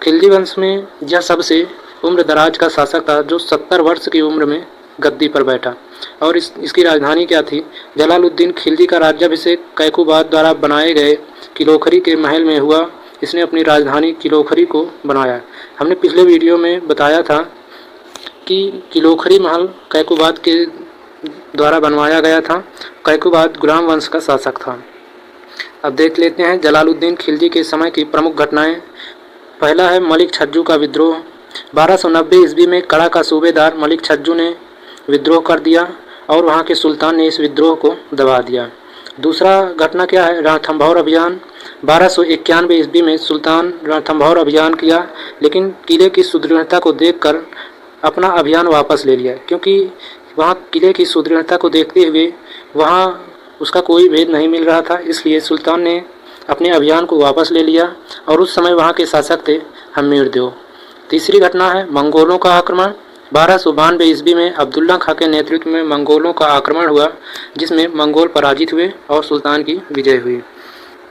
खिलजी वंश में यह सबसे उम्र दराज का शासक था जो 70 वर्ष की उम्र में गद्दी पर बैठा। और इसकी राजधानी क्या थी? जलालुद्दीन खिलजी का राज्याभिषेक कैकुबाद द्वारा बनाए गए किलोखरी के महल में हुआ। इसने अपनी राजधानी किलोखरी को बनाया। हमने पिछले वीडियो में बताया था कि किलोखरी महल कैकुबाद के द्वारा बनवाया गया था। कैकुबाद गुलाम वंश का शासक था। अब देख लेते हैं जलालुद्दीन खिलजी के समय की प्रमुख घटनाएं। पहला है मलिक छज्जू का विद्रोह। 1290 ईस्वी में कड़ा का सूबेदार मलिक छज्जू ने विद्रोह कर दिया और वहां के सुल्तान ने इस विद्रोह को दबा दिया। दूसरा घटना क्या है? रणथंभौर अभियान। 1291 ईस्वी में सुल्तान रणथंभौर अभियान किया लेकिन किले की सुदृढ़ता को देखकर अपना अभियान वापस ले लिया क्योंकि वहाँ किले की सुदृढ़ता को देखते हुए वहाँ उसका कोई भेद नहीं मिल रहा था। इसलिए सुल्तान ने अपने अभियान को वापस ले लिया और उस समय वहाँ के शासक थे हम्मीरदेव। तीसरी घटना है मंगोलों का आक्रमण। 1292 ईस्वी में अब्दुल्ला खां के नेतृत्व में मंगोलों का आक्रमण हुआ, जिसमें मंगोल पराजित हुए और सुल्तान की विजय हुई।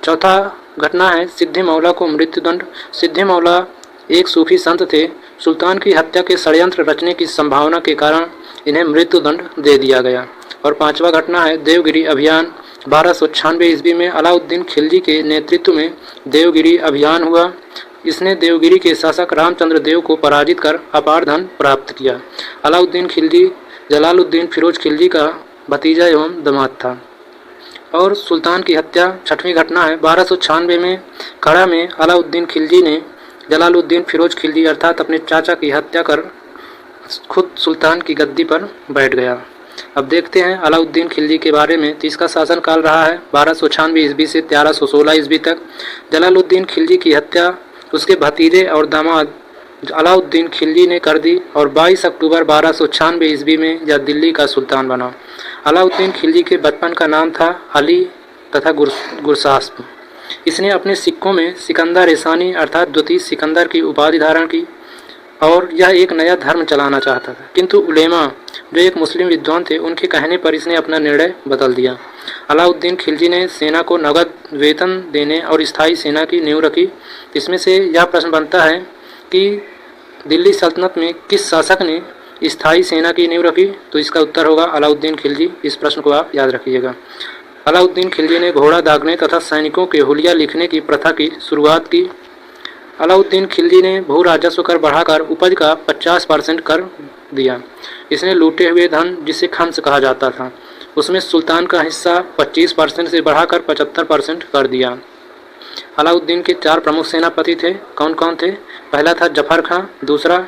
चौथा घटना है सिद्धि मौला को मृत्युदंड। सिद्धि मौला एक सूफी संत थे। सुल्तान की हत्या के षड्यंत्र रचने की संभावना के कारण इन्हें मृत्युदंड दे दिया गया। और पांचवा घटना है देवगिरी अभियान। 1296 ईस्वी में अलाउद्दीन खिलजी के नेतृत्व में देवगिरी अभियान हुआ। इसने देवगिरी के शासक रामचंद्र देव को पराजित कर अपार धन प्राप्त किया। अलाउद्दीन खिलजी जलालुद्दीन फिरोज खिलजी का भतीजा एवं दामाद था। और सुल्तान की हत्या छठवीं घटना है। 1296 में कड़ा में अलाउद्दीन खिलजी ने जलालुद्दीन फिरोज खिलजी अर्थात अपने चाचा की हत्या कर खुद सुल्तान की गद्दी पर बैठ गया। अब देखते हैं अलाउद्दीन खिलजी के बारे में। तो इसका शासनकाल रहा है 1296 ईस्वी से 1316 ईस्वी तक। जलालुद्दीन खिलजी की हत्या उसके भतीजे और दामाद अलाउद्दीन खिलजी ने कर दी और 22 अक्टूबर 1296 ईस्वी में यह दिल्ली का सुल्तान बना। अलाउद्दीन खिलजी के बचपन का नाम था अली तथा गुरसास्प। इसने अपने सिक्कों में सिकंदर ईसानी अर्थात द्वितीय सिकंदर की उपाधि धारण की और यह एक नया धर्म चलाना चाहता था, किंतु उलेमा जो एक मुस्लिम विद्वान थे उनके कहने पर इसने अपना निर्णय बदल दिया। अलाउद्दीन खिलजी ने सेना को नगद वेतन देने और स्थायी सेना की नींव रखी। इसमें से यह प्रश्न बनता है कि दिल्ली सल्तनत में किस शासक ने स्थायी सेना की नींव रखी, तो इसका उत्तर होगा अलाउद्दीन खिलजी। इस प्रश्न को आप याद रखिएगा। अलाउद्दीन खिलजी ने घोड़ा दागने तथा सैनिकों के हुलिया लिखने की प्रथा की शुरुआत की। अलाउद्दीन खिलजी ने भू राजस्व कर बढ़ाकर उपज का 50% कर दिया। इसने लूटे हुए धन, जिसे खम्स कहा जाता था, उसमें सुल्तान का हिस्सा 25% से बढ़ाकर 75% कर दिया। अलाउद्दीन के 4 प्रमुख सेनापति थे। कौन कौन थे? पहला था जफर खां, दूसरा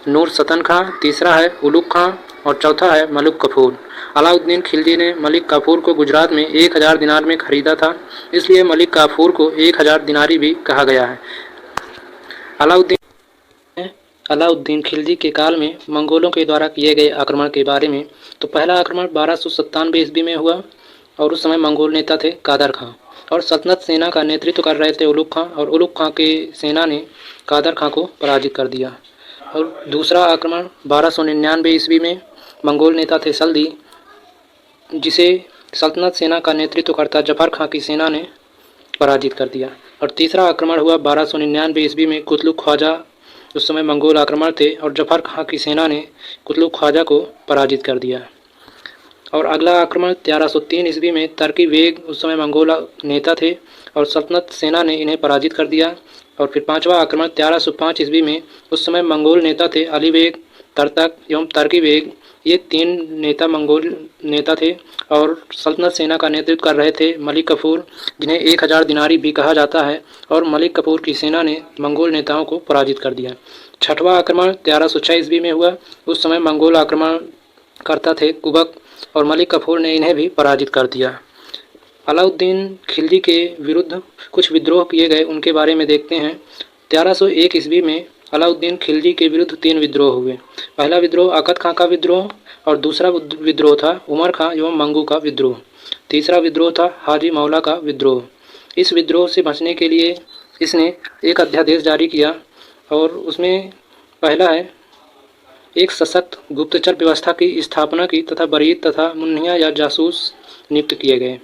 नूर सतन खां, तीसरा है उलुग खां और चौथा है मलिक कफूर। अलाउद्दीन खिलजी ने मलिक काफूर को गुजरात में 1000 दिनार में खरीदा था, इसलिए मलिक काफूर को 1000 दिनारी भी कहा गया है। अलाउद्दीन खिलजी के काल में मंगोलों के द्वारा किए गए आक्रमण के बारे में। तो पहला आक्रमण 1297 ईस्वी में हुआ और उस समय मंगोल नेता थे कादर खां और सल्तनत सेना का नेतृत्व कर रहे थे उलुग खां, और उलुग खां के सेना ने कादर खां को पराजित कर दिया। और दूसरा आक्रमण 1299 ईस्वी में मंगोल नेता थे सल्दी, जिसे सल्तनत सेना का नेतृत्व करता जफर खां की सेना ने पराजित कर दिया। और तीसरा आक्रमण हुआ 1299 ईस्वी में कुतलुग ख्वाजा, उस समय मंगोल आक्रमण थे और जफर खां की सेना ने कुतलुग ख्वाजा को पराजित कर दिया। और अगला आक्रमण 1303 ईस्वी में तर्की बेग, उस समय मंगोल नेता थे और सल्तनत सेना ने इन्हें पराजित कर दिया। और फिर पांचवा आक्रमण 1305 ईस्वी में, उस समय मंगोल नेता थे अली बेग, तरतक एवं तर्की बेग। ये 3 नेता मंगोल नेता थे और सल्तनत सेना का नेतृत्व कर रहे थे मलिक कफूर, जिन्हें 1000 दिनारी भी कहा जाता है। और मलिक कफूर की सेना ने मंगोल नेताओं को पराजित कर दिया। छठवां आक्रमण 1306 ईस्वी में हुआ। उस समय मंगोल आक्रमण करता थे कुबक और मलिक कफूर ने इन्हें भी पराजित कर दिया। अलाउद्दीन खिलजी के विरुद्ध कुछ विद्रोह किए गए, उनके बारे में देखते हैं। 1301 ईस्वी में अलाउद्दीन खिलजी के विरुद्ध 3 विद्रोह हुए। पहला विद्रोह अकद खां का विद्रोह और दूसरा विद्रोह था उमर खां एवं मंगू का विद्रोह। तीसरा विद्रोह था हाजी मौला का विद्रोह। इस विद्रोह से बचने के लिए इसने एक अध्यादेश जारी किया और उसमें पहला है एक सशक्त गुप्तचर व्यवस्था की स्थापना की तथा बरीद तथा मुन्निया या जासूस नियुक्त किए गए।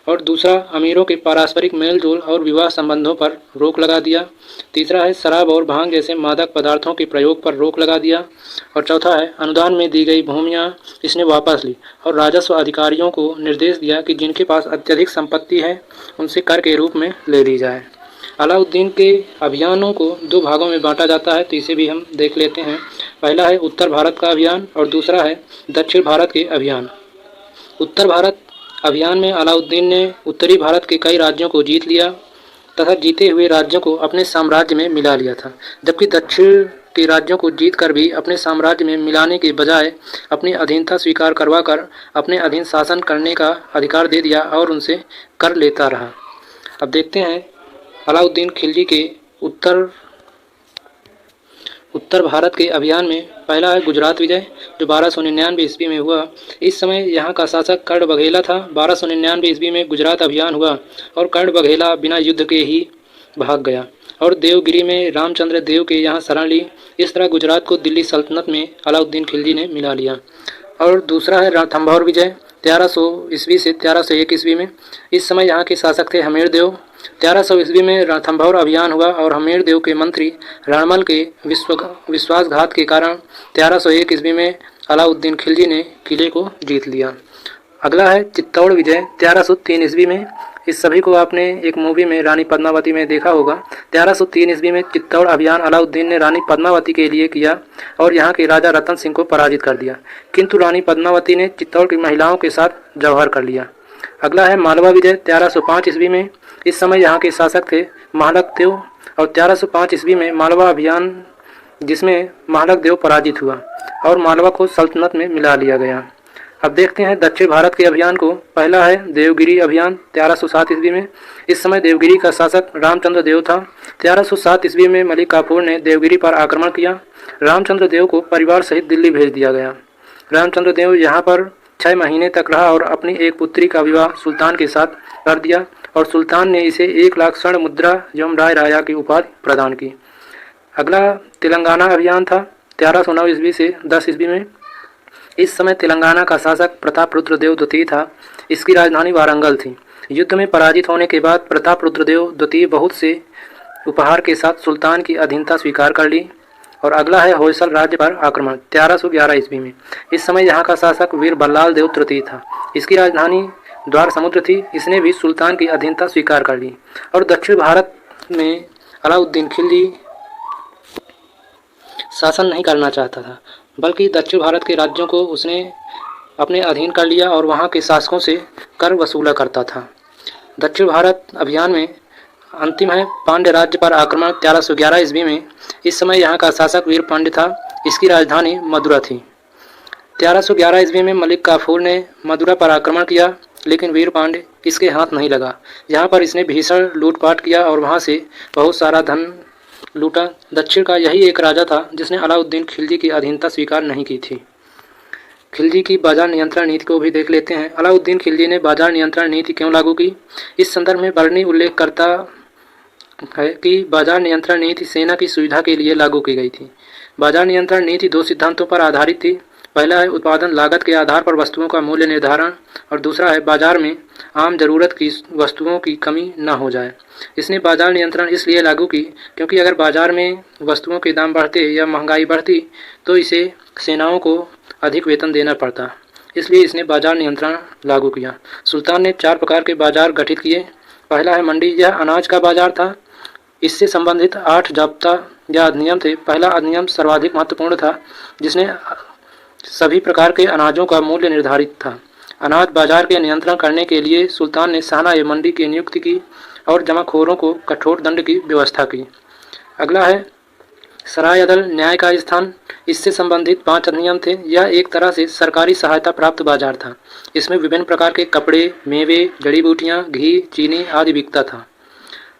और दूसरा अमीरों के पारस्परिक मेल जोल और विवाह संबंधों पर रोक लगा दिया। तीसरा है शराब और भांग जैसे मादक पदार्थों के प्रयोग पर रोक लगा दिया। और चौथा है अनुदान में दी गई भूमियां इसने वापस ली और राजस्व अधिकारियों को निर्देश दिया कि जिनके पास अत्यधिक संपत्ति है उनसे कर के रूप में ले ली जाए। अलाउद्दीन के अभियानों को 2 भागों में बांटा जाता है, तो इसे भी हम देख लेते हैं। पहला है उत्तर भारत का अभियान और दूसरा है दक्षिण भारत के अभियान। उत्तर भारत अभियान में अलाउद्दीन ने उत्तरी भारत के कई राज्यों को जीत लिया तथा जीते हुए राज्यों को अपने साम्राज्य में मिला लिया था, जबकि दक्षिण के राज्यों को जीतकर भी अपने साम्राज्य में मिलाने के बजाय अपनी अधीनता स्वीकार करवाकर अपने अधीन शासन करने का अधिकार दे दिया और उनसे कर लेता रहा। अब देखते हैं अलाउद्दीन खिलजी के उत्तर भारत के अभियान में। पहला है गुजरात विजय, जो 1299 ईस्वी में हुआ। इस समय यहाँ का शासक कर्ण बघेला था। 1299 ईस्वी में गुजरात अभियान हुआ और कर्ण बघेला बिना युद्ध के ही भाग गया। और देवगिरी में रामचंद्र देव के यहाँ शरण ली। इस तरह गुजरात को दिल्ली सल्तनत में अलाउद्दीन खिलजी ने मिला लिया। और दूसरा है रणथंभौर विजय 1300 ईस्वी से 1301 ईस्वी में। इस समय यहाँ के शासक थे हमीर देव। 1300 ईस्वी में रणथंभौर अभियान हुआ और हमीर देव के मंत्री रणमल के विश्वासघात के कारण 1301 ईस्वी में अलाउद्दीन खिलजी ने किले को जीत लिया। अगला है चित्तौड़ विजय 1303 ईस्वी में। इस सभी को आपने एक मूवी में रानी पद्मावती में देखा होगा। 1303 ईस्वी में चित्तौड़ अभियान अलाउद्दीन ने रानी पद्मावती के लिए किया और यहाँ के राजा रतन सिंह को पराजित कर दिया, किंतु रानी पद्मावती ने चित्तौड़ की महिलाओं के साथ जौहर कर लिया। अगला है मालवा विजय 1305 ईस्वी में। इस समय यहाँ के शासक थे महलक देव और 1305 ईस्वी में मालवा अभियान जिसमें महलक देव पराजित हुआ और मालवा को सल्तनत में मिला लिया गया। अब देखते हैं दक्षिण भारत के अभियान को। पहला है देवगिरी अभियान 1307 ईस्वी में। इस समय देवगिरी का शासक रामचंद्र देव था। 1307 ईस्वी में मलिक काफूर ने देवगिरी पर आक्रमण किया। रामचंद्र देव को परिवार सहित दिल्ली भेज दिया गया। रामचंद्र देव यहाँ पर 6 महीने तक रहा और अपनी एक पुत्री का विवाह सुल्तान के साथ कर दिया और सुल्तान ने इसे 1 लाख स्वर्ण मुद्रा एवं राय राजा की उपाधि प्रदान की। अगला तेलंगाना अभियान था 1309 ईस्वी से 10 ईस्वी में। इस समय तेलंगाना का शासक प्रताप रुद्र देव द्वितीय था। इसकी राजधानी वारंगल थी। युद्ध में पराजित होने के बाद प्रताप रुद्र देव द्वितीय बहुत से उपहार के साथ सुल्तान की अधीनता स्वीकार कर ली। और अगला है होयसल राज्य पर आक्रमण 1311 ईस्वी में। इस समय यहाँ का शासक वीर बल्लाल देव तृतीय था। इसकी राजधानी द्वार समुद्र थी। इसने भी सुल्तान की अधीनता स्वीकार कर ली। और दक्षिण भारत में अलाउद्दीन खिलजी शासन नहीं करना चाहता था, बल्कि दक्षिण भारत के राज्यों को उसने अपने अधीन कर लिया और वहाँ के शासकों से कर वसूला करता था। दक्षिण भारत अभियान में अंतिम है पांड्य राज्य पर आक्रमण 1311 ईस्वी में। इस समय यहाँ का शासक वीर पांड्य था। इसकी राजधानी मदुरा थी। 1311 ईस्वी में मलिक काफूर ने मदुरा पर आक्रमण किया, लेकिन वीर पांड्य इसके हाथ नहीं लगा। यहाँ पर इसने भीषण लूटपाट किया और वहाँ से बहुत सारा धन लूटा। दक्षिण का यही एक राजा था जिसने अलाउद्दीन खिलजी की अधीनता स्वीकार नहीं की थी। खिलजी की बाजार नियंत्रण नीति को भी देख लेते हैं। अलाउद्दीन खिलजी ने बाजार नियंत्रण नीति क्यों लागू की? इस संदर्भ में बर्नी उल्लेख करता है कि बाजार नियंत्रण नीति सेना की सुविधा के लिए लागू की गई थी। बाजार नियंत्रण नीति 2 सिद्धांतों पर आधारित थी। पहला है उत्पादन लागत के आधार पर वस्तुओं का मूल्य निर्धारण और दूसरा है बाजार में आम जरूरत की वस्तुओं की कमी न हो जाए। इसने बाजार नियंत्रण इसलिए लागू की क्योंकि अगर बाजार में वस्तुओं के दाम बढ़ते या महंगाई बढ़ती तो इसे सेनाओं को अधिक वेतन देना पड़ता। इसलिए इसने बाजार नियंत्रण लागू किया। सुल्तान ने 4 प्रकार के बाजार गठित किए। पहला है मंडी, यह अनाज का बाजार था। इससे संबंधित 8 जाब्ता या अधिनियम थे। पहला अधिनियम सर्वाधिक महत्वपूर्ण था, जिसने सभी प्रकार के अनाजों का मूल्य निर्धारित था। अनाज बाजार के नियंत्रण करने के लिए सुल्तान ने साना ए मंडी की नियुक्ति की और जमाखोरों को कठोर दंड की व्यवस्था की। अगला है सराय अदल, न्याय का स्थान। इससे संबंधित 5 अधिनियम थे। यह एक तरह से सरकारी सहायता प्राप्त बाजार था। इसमें विभिन्न प्रकार के कपड़े, मेवे, जड़ी बूटियाँ, घी, चीनी आदि बिकता था।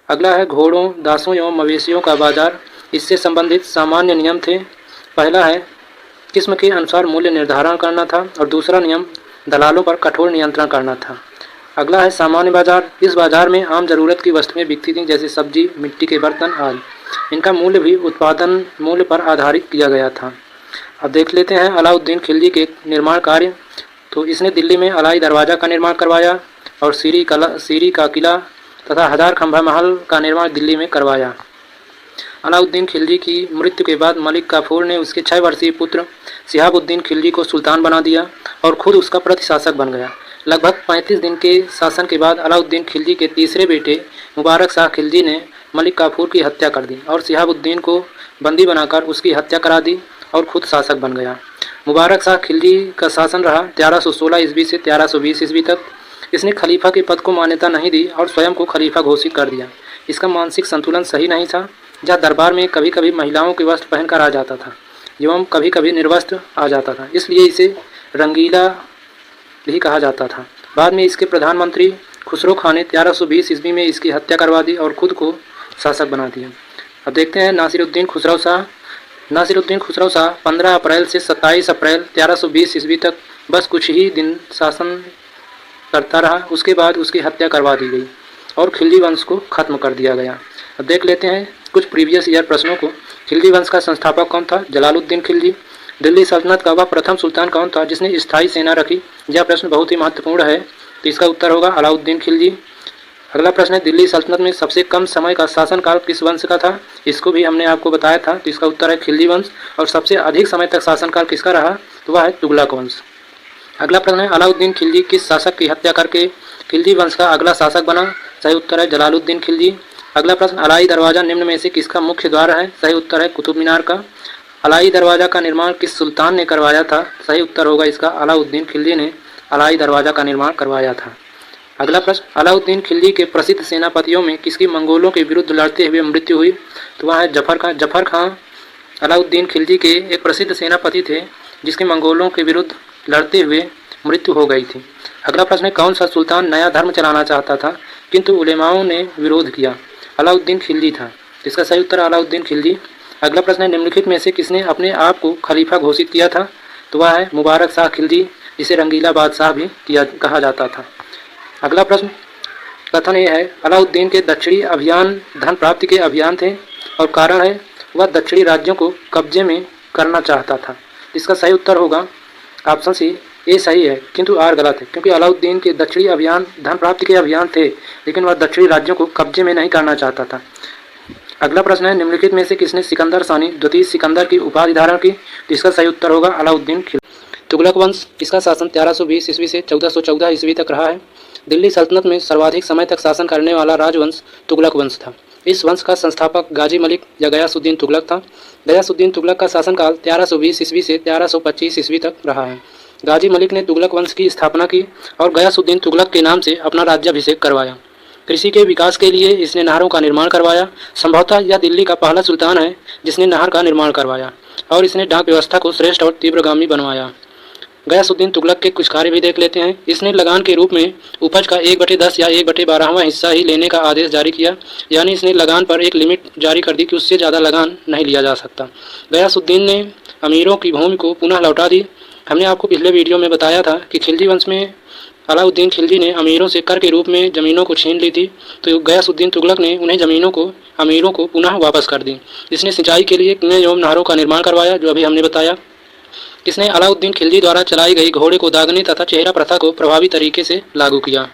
अगला है घोड़ों, दासों एवं मवेशियों का बाजार। इससे संबंधित सामान्य नियम थे। पहला है किस्म के अनुसार मूल्य निर्धारण करना था और दूसरा नियम दलालों पर कठोर नियंत्रण करना था। अगला है सामान्य बाजार। इस बाजार में आम जरूरत की वस्तुएं बिकती थीं, जैसे सब्जी, मिट्टी के बर्तन आदि। इनका मूल्य भी उत्पादन मूल्य पर आधारित किया गया था। अब देख लेते हैं अलाउद्दीन खिलजी के निर्माण कार्य। तो इसने दिल्ली में अलाई दरवाज़ा का निर्माण करवाया और सीरी का किला तथा 1000 खंभा महल का निर्माण दिल्ली में करवाया। अलाउद्दीन खिलजी की मृत्यु के बाद मलिक काफूर ने उसके 6 वर्षीय पुत्र शिहाबुद्दीन खिलजी को सुल्तान बना दिया और खुद उसका प्रतिशासक बन गया। लगभग 35 दिन के शासन के बाद अलाउद्दीन खिलजी के तीसरे बेटे मुबारक शाह खिलजी ने मलिक काफूर की हत्या कर दी और शिहाबुद्दीन को बंदी बनाकर उसकी हत्या करा दी और खुद शासक बन गया। मुबारक शाह खिलजी का शासन रहा 1316 ईस्वी से 1320 ईस्वी तक। इसने खलीफा के पद को मान्यता नहीं दी और स्वयं को खलीफा घोषित कर दिया। इसका मानसिक संतुलन सही नहीं था। जहाँ दरबार में कभी कभी महिलाओं के वस्त्र पहनकर आ जाता था एवं कभी कभी निर्वस्त्र आ जाता था, इसलिए इसे रंगीला भी कहा जाता था। बाद में इसके प्रधानमंत्री खुसरो खान ने 1320 ईस्वी में इसकी हत्या करवा दी और खुद को शासक बना दिया। अब देखते हैं नासिरुद्दीन खुसरो शाह। नासिरुद्दीन खुसरो शाह 15 अप्रैल से 27 अप्रैल 1320 ईस्वी तक बस कुछ ही दिन शासन करता रहा। उसके बाद उसकी हत्या करवा दी गई। और खिलजी वंश को खत्म कर दिया गया। अब देख लेते हैं कुछ प्रीवियस ईयर प्रश्नों को। खिलजी वंश का संस्थापक कौन था? जलालुद्दीन खिलजी। दिल्ली सल्तनत का वह प्रथम सुल्तान कौन था जिसने स्थायी सेना रखी? यह प्रश्न बहुत ही महत्वपूर्ण है, तो इसका उत्तर होगा अलाउद्दीन खिलजी। अगला प्रश्न है, दिल्ली सल्तनत में सबसे कम समय का शासनकाल किस वंश का था? इसको भी हमने आपको बताया था, तो इसका उत्तर है खिलजी वंश। और सबसे अधिक समय तक शासनकाल किसका रहा? तो वह है तुगलक वंश। अगला प्रश्न है, अलाउद्दीन खिलजी किस शासक की हत्या करके खिलजी वंश का अगला शासक बना? सही उत्तर है जलालुद्दीन खिलजी। अगला प्रश्न, अलाई दरवाजा निम्न में से किसका मुख्य द्वार है? सही उत्तर है कुतुब मीनार का। अलाई दरवाजा का निर्माण किस सुल्तान ने करवाया था? सही उत्तर होगा इसका अलाउद्दीन खिलजी ने अलाई दरवाजा का निर्माण करवाया था। अगला प्रश्न, अलाउद्दीन खिलजी के प्रसिद्ध सेनापतियों में किसकी मंगोलों के विरुद्ध लड़ते हुए मृत्यु हुई? तो वह है जफर खां। अलाउद्दीन खिलजी के एक प्रसिद्ध सेनापति थे जिसके मंगोलों के विरुद्ध लड़ते हुए मृत्यु हो गई थी। अगला प्रश्न है, कौन सा सुल्तान नया धर्म चलाना चाहता था किंतु उलेमाओं ने विरोध किया? अलाउद्दीन खिलजी था। इसका सही उत्तर अलाउद्दीन खिलजी। अगला प्रश्न है, निम्नलिखित में से किसने अपने आप को खलीफा घोषित किया था? तो वह है मुबारक शाह खिलजी, जिसे रंगीला बादशाह भी कहा जाता था। अगला प्रश्न, कथन ये है, अलाउद्दीन के दक्षिणी अभियान धन प्राप्ति के अभियान थे और कारण है वह दक्षिणी राज्यों को कब्जे में करना चाहता था। इसका सही उत्तर होगा ऑप्शन सी, ए सही है किंतु आर गलत है, क्योंकि अलाउद्दीन के दक्षिणी अभियान धन प्राप्ति के अभियान थे लेकिन वह दक्षिणी राज्यों को कब्जे में नहीं करना चाहता था। अगला प्रश्न है, निम्नलिखित में से किसने सिकंदर सानी द्वितीय सिकंदर की उपाधि धारण की? तो इसका सही उत्तर होगा अलाउद्दीन खिलजी। तुगलक वंश, इसका शासन 1320 ईस्वी से 1414 ईस्वी तक रहा है। दिल्ली सल्तनत में सर्वाधिक समय तक शासन करने वाला राजवंश तुगलक वंश था। इस वंश का संस्थापक गाजी मलिक या गयासुद्दीन तुगलक था। गयासुद्दीन तुगलक का शासनकाल 1320 ईस्वी से 1325 ईस्वी तक रहा है। गाजी मलिक ने तुगलक वंश की स्थापना की और गयासुद्दीन तुगलक के नाम से अपना राज्याभिषेक करवाया। कृषि के विकास के लिए इसने नहरों का निर्माण करवाया। संभवतः यह दिल्ली का पहला सुल्तान है जिसने नहर का निर्माण करवाया और इसने डाक व्यवस्था को श्रेष्ठ और तीव्रगामी बनवाया। गयासुद्दीन तुगलक के कुछ कार्य भी देख लेते हैं। इसने लगान के रूप में उपज का 1/10 या 1/12वां हिस्सा ही लेने का आदेश जारी किया, यानी इसने लगान पर एक लिमिट जारी कर दी कि उससे ज़्यादा लगान नहीं लिया जा सकता। गयासुद्दीन ने अमीरों की भूमि को पुनः लौटा दी। हमने आपको पिछले वीडियो में बताया था कि खिलजी वंश में अलाउद्दीन खिलजी ने अमीरों से कर के रूप में ज़मीनों को छीन ली थी, तो गयासुद्दीन तुगलक ने उन्हें ज़मीनों को अमीरों को पुनः वापस कर दी। इसने सिंचाई के लिए कुएं एवं नहरों का निर्माण करवाया, जो अभी हमने बताया। इसने अलाउद्दीन खिलजी द्वारा चलाई गई घोड़े को दागने तथा चेहरा प्रथा को प्रभावी तरीके से लागू किया।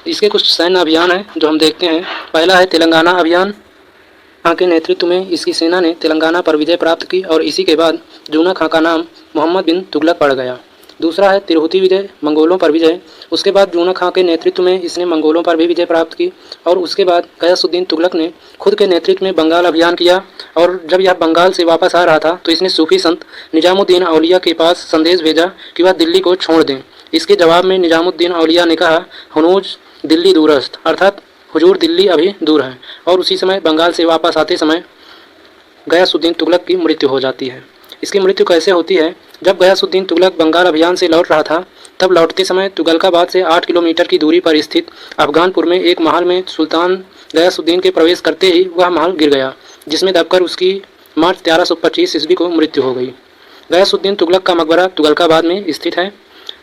इसके कुछ सैन्य अभियान हैं जो हम देखते हैं। पहला है तेलंगाना अभियान। खां के नेतृत्व में इसकी सेना ने तेलंगाना पर विजय प्राप्त की और इसी के बाद जूना खां का नाम मोहम्मद बिन तुगलक पड़ गया। दूसरा है तिरहुती विजय, मंगोलों पर विजय। उसके बाद जूना खां के नेतृत्व में इसने मंगोलों पर भी विजय प्राप्त की और उसके बाद गयासुद्दीन तुगलक ने खुद के नेतृत्व में बंगाल अभियान किया और जब यह बंगाल से वापस आ रहा था तो इसने सूफी संत निजामुद्दीन औलिया के पास संदेश भेजा कि वह दिल्ली को छोड़ दें। इसके जवाब में निजामुद्दीन औलिया ने कहा, हुनूज दिल्ली दूरस्थ, अर्थात हुजूर दिल्ली अभी दूर है। और उसी समय बंगाल से वापस आते समय गयासुद्दीन तुगलक की मृत्यु हो जाती है। इसकी मृत्यु कैसे होती है? जब गयासुद्दीन तुगलक बंगाल अभियान से लौट रहा था तब लौटते समय तुगलकाबाद से 8 किलोमीटर की दूरी पर स्थित अफगानपुर में एक महल में सुल्तान गयासुद्दीन के प्रवेश करते ही वह महल गिर गया, जिसमें दबकर उसकी मार्च 1325 ईस्वी को मृत्यु हो गई। गयासुद्दीन तुगलक का मकबरा तुगलकाबाद में स्थित है।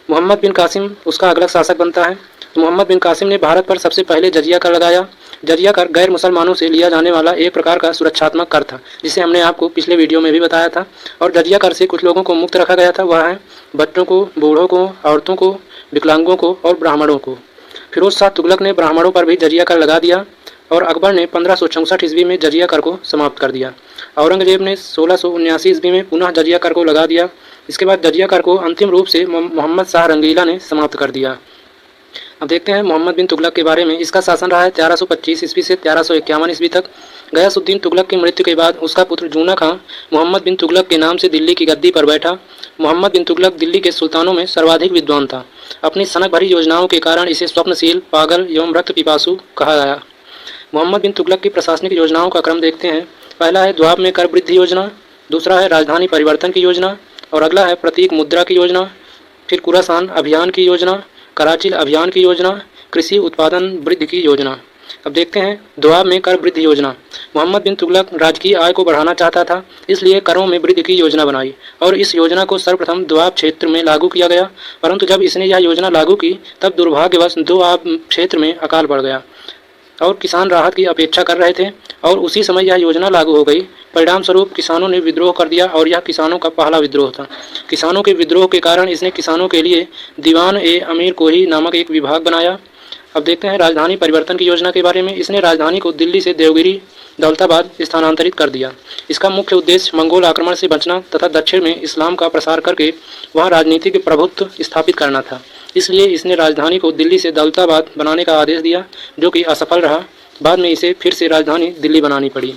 मोहम्मद बिन कासिम उसका अगला शासक बनता है। तो मोहम्मद बिन कासिम ने भारत पर सबसे पहले जजिया कर लगाया। जजिया कर गैर मुसलमानों से लिया जाने वाला एक प्रकार का सुरक्षात्मक कर था, जिसे हमने आपको पिछले वीडियो में भी बताया था। और जजिया कर से कुछ लोगों को मुक्त रखा गया था, वह है बच्चों को, बूढ़ों को, औरतों को, विकलांगों को और ब्राह्मणों को। फिरोज शाह तुगलक ने ब्राह्मणों पर भी जजिया कर लगा दिया और अकबर ने 1564 ईस्वी में जजिया कर को समाप्त कर दिया। औरंगजेब ने 1679 ईस्वी में पुनः जजिया कर को लगा दिया। इसके बाद जजिया कर को अंतिम रूप से मोहम्मद शाह रंगीला ने समाप्त कर दिया। अब देखते हैं मोहम्मद बिन तुगलक के बारे में। इसका शासन रहा है 1325 ईस्वी से 1351 ईस्वी तक। गयासुद्दीन तुगलक की मृत्यु के बाद उसका पुत्र जूना खां मोहम्मद बिन तुगलक के नाम से दिल्ली की गद्दी पर बैठा। मोहम्मद बिन तुगलक दिल्ली के सुल्तानों में सर्वाधिक विद्वान था। अपनी सनक भरी योजनाओं के कारण इसे स्वप्नशील, पागल एवं रक्त पिपासु कहा गया। मोहम्मद बिन तुगलक की प्रशासनिक योजनाओं का क्रम देखते हैं। पहला है द्वाब में कर वृद्धि योजना, दूसरा है राजधानी परिवर्तन की योजना और अगला है प्रतीक मुद्रा की योजना, फिर कुरासान अभियान की योजना, कराची अभियान की योजना, कृषि उत्पादन वृद्धि की योजना। अब देखते हैं दोआब में कर वृद्धि योजना। मोहम्मद बिन तुगलक राजकीय आय को बढ़ाना चाहता था, इसलिए करों में वृद्धि की योजना बनाई और इस योजना को सर्वप्रथम दोआब क्षेत्र में लागू किया गया। परंतु जब इसने यह योजना लागू की तब दुर्भाग्यवश दोआब क्षेत्र में अकाल पड़ गया। और किसान राहत की अपेक्षा कर रहे थे और उसी समय यह योजना लागू हो गई। परिणाम स्वरूप किसानों ने विद्रोह कर दिया और यह किसानों का पहला विद्रोह था। किसानों के विद्रोह के कारण इसने किसानों के लिए दीवान ए अमीर कोही नामक एक विभाग बनाया। अब देखते हैं राजधानी परिवर्तन की योजना के बारे में। इसने राजधानी को दिल्ली से देवगिरी दौलताबाद स्थानांतरित कर दिया। इसका मुख्य उद्देश्य मंगोल आक्रमण से बचना तथा दक्षिण में इस्लाम का प्रसार करके वहां राजनीतिक प्रभुत्व स्थापित करना था। इसलिए इसने राजधानी को दिल्ली से दौलताबाद बनाने का आदेश दिया, जो कि असफल रहा। बाद में इसे फिर से राजधानी दिल्ली बनानी पड़ी।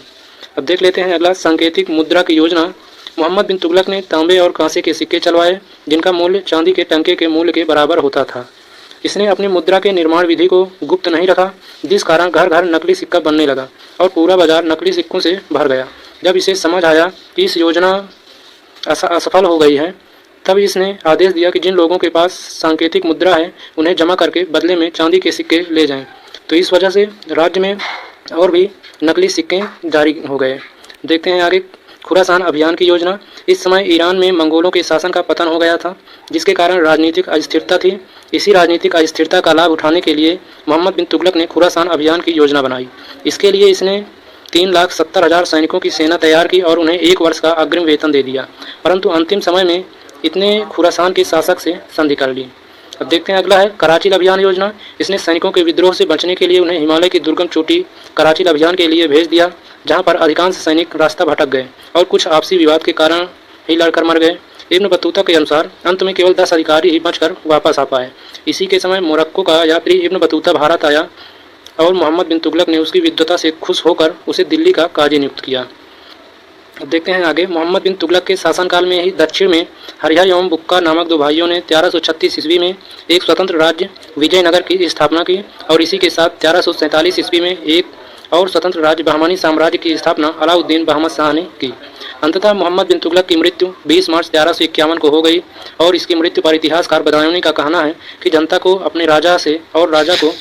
अब देख लेते हैं अगला सांकेतिक मुद्रा की योजना। मोहम्मद बिन तुगलक ने तांबे और कांसे के सिक्के चलवाए, जिनका मूल्य चांदी के टंके के मूल्य के बराबर होता था। इसने अपनी मुद्रा के निर्माण विधि को गुप्त नहीं रखा, जिस कारण घर घर नकली सिक्का बनने लगा और पूरा बाजार नकली सिक्कों से भर गया। जब इसे समझ आया कि इस योजना असफल हो गई है, तब इसने आदेश दिया कि जिन लोगों के पास सांकेतिक मुद्रा है उन्हें जमा करके बदले में चांदी के सिक्के ले जाएं। तो इस वजह से राज्य में और भी नकली सिक्के जारी हो गए। देखते हैं आगे खुरासान अभियान की योजना। इस समय ईरान में मंगोलों के शासन का पतन हो गया था, जिसके कारण राजनीतिक अस्थिरता थी। इसी राजनीतिक अस्थिरता का लाभ उठाने के लिए मोहम्मद बिन तुगलक ने खुरासान अभियान की योजना बनाई। इसके लिए इसने 3,70,000 सैनिकों की सेना तैयार की और उन्हें 1 वर्ष का अग्रिम वेतन दे दिया, परंतु अंतिम समय में इतने खुरासान के शासक से संधि कर ली। अब देखते हैं अगला है कराची अभियान योजना। इसने सैनिकों के विद्रोह से बचने के लिए उन्हें हिमालय की दुर्गम चोटी कराची अभियान के लिए भेज दिया, जहां पर अधिकांश सैनिक रास्ता भटक गए और कुछ आपसी विवाद के कारण ही लड़कर मर गए। इब्न बतूता के अनुसार अंत में केवल 10 अधिकारी ही बचकर वापस आ पाए। इसी के समय मोरक्को का यात्री इब्न बतूता भारत आया और मोहम्मद बिन तुगलक ने उसकी विद्वता से खुश होकर उसे दिल्ली का काजी नियुक्त किया। अब देखते हैं आगे मोहम्मद बिन तुगलक के शासनकाल में ही दक्षिण में हरिया एवं बुक्का नामक 2 भाइयों ने 1336 ईस्वी में एक स्वतंत्र राज्य विजयनगर की स्थापना की और इसी के साथ 1347 ईस्वी में एक और स्वतंत्र राज्य बहमानी साम्राज्य की स्थापना अलाउद्दीन बहमद शाह ने की। अंततः मोहम्मद बिन तुगलक की मृत्यु 20 मार्च 1351 को हो गई और इसकी मृत्यु पर इतिहासकार बदायूनी का कहना है कि जनता को अपने राजा से और राजा को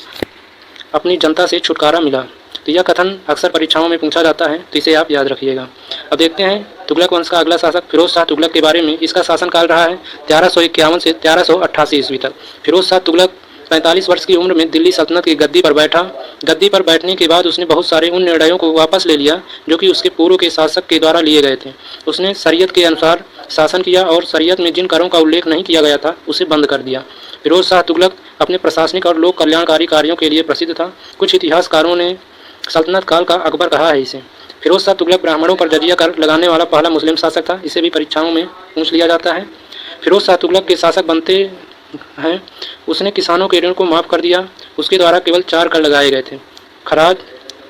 अपनी जनता से छुटकारा मिला। तो यह कथन अक्सर परीक्षाओं में पूछा जाता है, तो इसे आप याद रखिएगा। अब देखते हैं तुगलक वंश का अगला शासक फिरोज शाह तुगलक के बारे में। इसका शासनकाल रहा है 1351 से 1388 ईस्वी तक। फिरोज शाह तुगलक 45 वर्ष की उम्र में दिल्ली सल्तनत की गद्दी पर बैठा। गद्दी पर बैठने के बाद उसने बहुत सारे उन निर्णयों को वापस ले लिया जो कि उसके पूर्व के शासक के द्वारा लिए गए थे। उसने शरीयत के अनुसार शासन किया और शरीयत में जिन करों का उल्लेख नहीं किया गया था उसे बंद कर दिया। फिरोज शाह तुगलक अपने प्रशासनिक और लोक कल्याणकारी कार्यों के लिए प्रसिद्ध था। कुछ इतिहासकारों ने सल्तनत काल का अकबर कहा है इसे। फिरोज शाह तुगलक ब्राह्मणों पर जजिया कर लगाने वाला पहला मुस्लिम शासक था। इसे भी परीक्षाओं में पूछ लिया जाता है। फिरोज शाह तुगलक के शासक बनते हैं उसने किसानों के ऋण को माफ़ कर दिया। उसके द्वारा केवल 4 कर लगाए गए थे। खराज,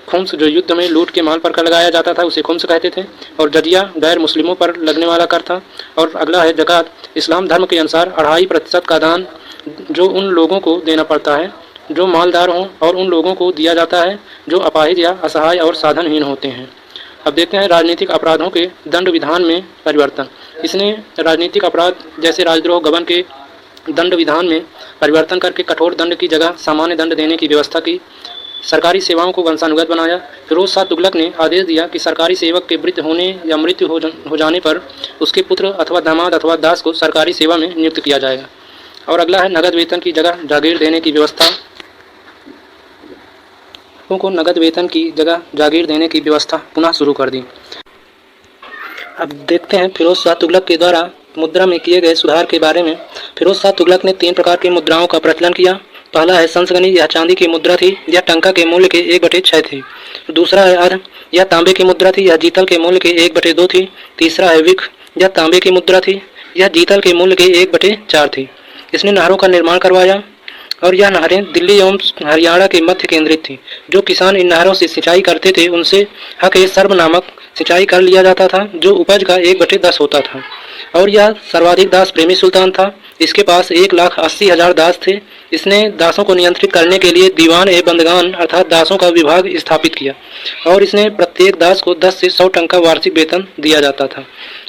खुम्स जो युद्ध में लूट के माल पर कर लगाया जाता था उसे खुम्स कहते थे, और जजिया गैर मुस्लिमों पर लगने वाला कर था। और अगला है ज़कात। इस्लाम धर्म के अनुसार 2.5% का दान जो उन लोगों को देना पड़ता है जो मालदार हों और उन लोगों को दिया जाता है जो अपाहिज या असहाय और साधनहीन होते हैं। अब देखते हैं राजनीतिक अपराधों के दंड विधान में परिवर्तन। इसने राजनीतिक अपराध जैसे राजद्रोह, गबन के दंड विधान में परिवर्तन करके कठोर दंड की जगह सामान्य दंड देने की व्यवस्था की। सरकारी सेवाओं को वंशानुगत बनाया। फिरोज शाह तुगलक ने आदेश दिया कि सरकारी सेवक के वृद्ध होने या मृत्यु हो जाने पर उसके पुत्र अथवा दामाद अथवा दास को सरकारी सेवा में नियुक्त किया जाएगा। और अगला है नगद वेतन की जगह जागीर देने की व्यवस्था। को नगद वेतन की जगह जागीर देने की व्यवस्था पुनः शुरू कर दी। अब देखते हैं फिरोज शाह तुगलक के द्वारा मुद्रा में किए गए सुधार के बारे में। फिरोज शाह तुगलक ने 3 प्रकार की मुद्राओं का प्रचलन किया। पहला है संसगनी, यह चांदी की मुद्रा थी, यह टंका के मूल्य के 1/6 थी। दूसरा है अर्ध, यह तांबे की मुद्रा थी, यह जीतल के मूल्य के 1/2 थी। तीसरा है विख, यह तांबे की मुद्रा थी, यह जीतल के मूल्य के 1/4 थी। इसने नहरों का निर्माण करवाया और यह नहरें दिल्ली एवं हरियाणा के मध्य केंद्रित थी। जो किसान इन नहरों से सिंचाई करते थे उनसे हक-ए-सर्ब नामक सिंचाई कर लिया जाता था, जो उपज का 1/10 होता था। और यह सर्वाधिक दास प्रेमी सुल्तान था। इसके पास 1,80,000 दास थे। इसने दासों को नियंत्रित करने के लिए दीवान ए बंदगान अर्थात दासों का विभाग स्थापित किया और इसने प्रत्येक दास को 10 से 100 टंका वार्षिक वेतन दिया जाता था।